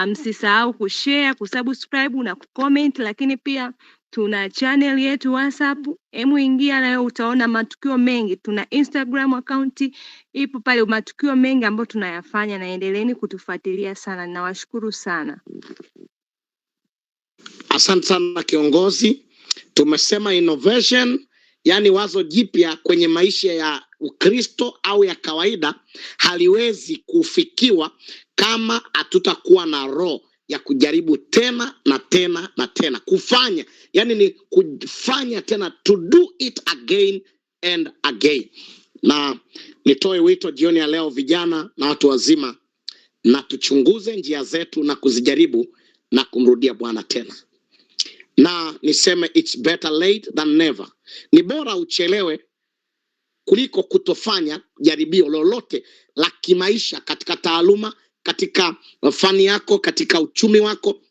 Msisahau kushare, kusubscribe na kucomment, lakini pia tuna channel yetu WhatsApp. Ingia nayo utaona matukio mengi. Tuna Instagram account ipo pale, matukio mengi ambayo tunayafanya, na endeleeni kutufuatilia sana. Ninawashukuru sana. Asante sana kiongozi. Tumesema innovation, yani wazo jipya kwenye maisha ya Ukristo au ya kawaida haliwezi kufikiwa kama hatutakuwa na roho ya kujaribu tena na tena na tena. Kufanya, yani ni kufanya tena, to do it again and again. Na nitoe wito jioni ya leo, vijana na watu wazima, na tuchunguze njia zetu na kuzijaribu na kumrudia Bwana tena. Na niseme it's better late than never. Ni bora uchelewe kuliko kutofanya jaribio lolote la kimaisha, katika taaluma, katika fani yako, katika uchumi wako,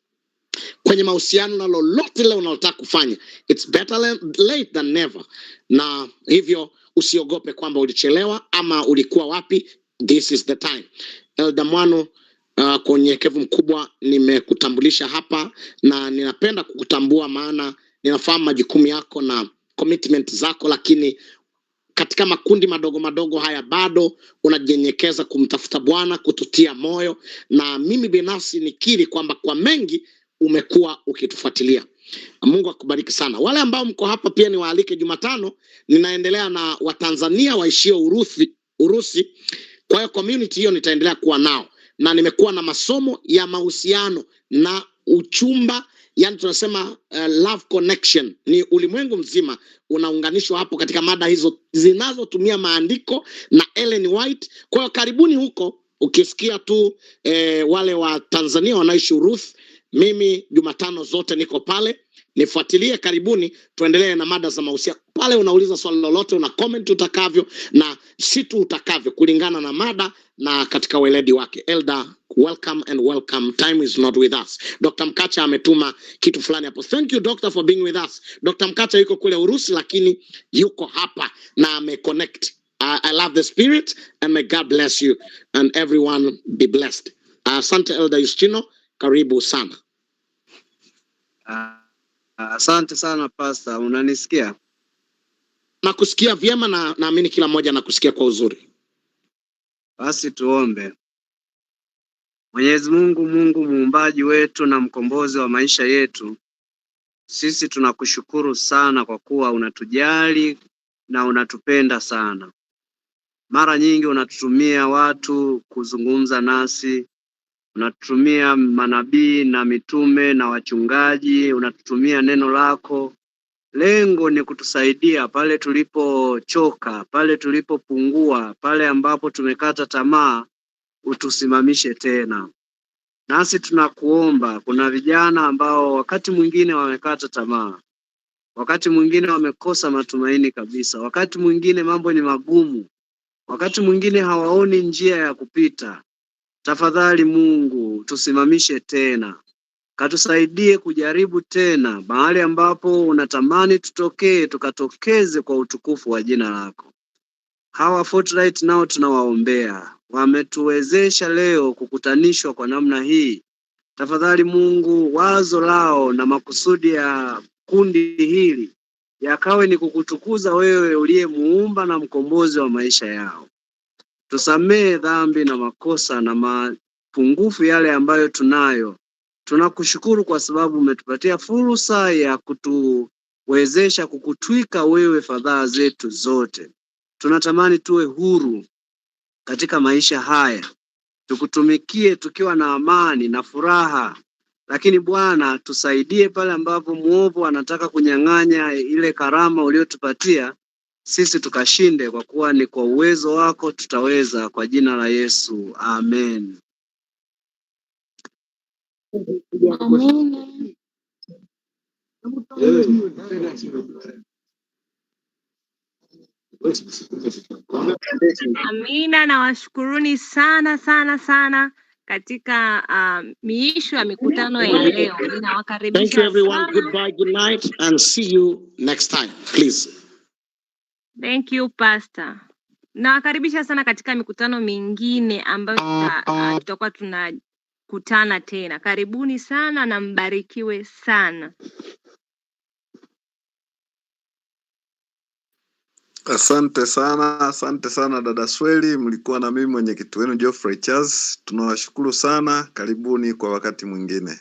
kwenye mahusiano na lolote leo unalotaka kufanya. It's better late than never. Na hivyo usiogope kwamba ulichelewa ama ulikuwa wapi. This is the time. Elder Mwano, kwa unyenyekevu mkubwa nimekutambulisha hapa, na ninapenda kukutambua maana ninafahamu majukumu yako na commitment zako, lakini katika makundi madogo madogo haya bado unajinyenyekeza kumtafuta Bwana, kututia moyo, na mimi binafsi nikiri kwamba kwa mengi umekuwa ukitufuatilia. Mungu akubariki sana. Wale ambao mko hapa pia niwaalike, Jumatano ninaendelea na Watanzania waishio Urusi. Kwa hiyo community hiyo nitaendelea kuwa nao, na nimekuwa na masomo ya mahusiano na uchumba, yani tunasema love connection. Ni ulimwengu mzima unaunganishwa hapo katika mada hizo zinazotumia maandiko na Ellen White. Kwa hiyo karibuni huko. Ukisikia tu wale wa Tanzania wanaishi Urusi, Mimi Jumatano zote niko pale, nifuatilie. Karibuni, tuendelee na mada za mahusiano. Pale unauliza swali lolote, una comment utakavyo na situ utakavyo kulingana na mada na katika weledi wake. Elder, welcome and welcome. Time is not with us. Dr. Mkacha ametuma kitu fulani hapo. Thank you doctor for being with us. Dr. Mkacha yuko kule Urusi lakini yuko hapa na ameconnect. I love the spirit and may God bless you and everyone be blessed. Asante Elder Justino, karibu sana. Asante sana Pastor, unanisikia? Nakusikia vyema na naamini kila mmoja nakusikia kwa uzuri. Basi tuombe. Mwenyezi Mungu, Mungu muumbaji wetu na mkombozi wa maisha yetu, sisi tunakushukuru sana kwa kuwa unatujali na unatupenda sana. Mara nyingi unatutumia watu kuzungumza nasi, unatutumia manabii na mitume na wachungaji, unatutumia neno lako. Lengo ni kutusaidia pale tulipochoka, pale tulipopungua, pale ambapo tumekata tamaa, utusimamishe tena. Nasi tunakuomba, kuna vijana ambao wakati mwingine wamekata tamaa, wakati mwingine wamekosa matumaini kabisa, wakati mwingine mambo ni magumu, wakati mwingine hawaoni njia ya kupita. Tafadhali Mungu, tusimamishe tena. Katusaidie kujaribu tena, mahali ambapo unatamani tutokee, tukatokeze kwa utukufu wa jina lako. Hawa Fortright nao tunawaombea, wametuwezesha leo kukutanishwa kwa namna hii. Tafadhali Mungu, wazo lao na makusudi ya kundi hili yakawe ni kukutukuza wewe uliye muumba na mkombozi wa maisha yao. Tusamee dhambi na makosa na mapungufu yale ambayo tunayo. Tunakushukuru kwa sababu umetupatia fursa ya kutuwezesha kukutwika wewe fadhaa zetu zote. Tunatamani tuwe huru katika maisha haya, tukutumikie tukiwa na amani na furaha. Lakini Bwana, tusaidie pale ambapo muovu anataka kunyang'anya ile karama uliotupatia, sisi tukashinde, kwa kuwa ni kwa uwezo wako tutaweza, kwa jina la Yesu, amen. Amen. Amina, na washukuruni sana sana sana katika miisho ya mikutano ya leo. Thank you Ninawakaribisha everyone. sana. Goodbye, good night and see you next time. Please. Thank you Pastor. Nawakaribisha sana katika mikutano mingine ambayo tutakuwa tunakutana tena. Karibuni sana na mbarikiwe sana. Asante sana dada Sweli, mlikuwa na mimi mwenyekiti wenu Geoffrey Charles. Tunawashukuru sana, karibuni kwa wakati mwingine.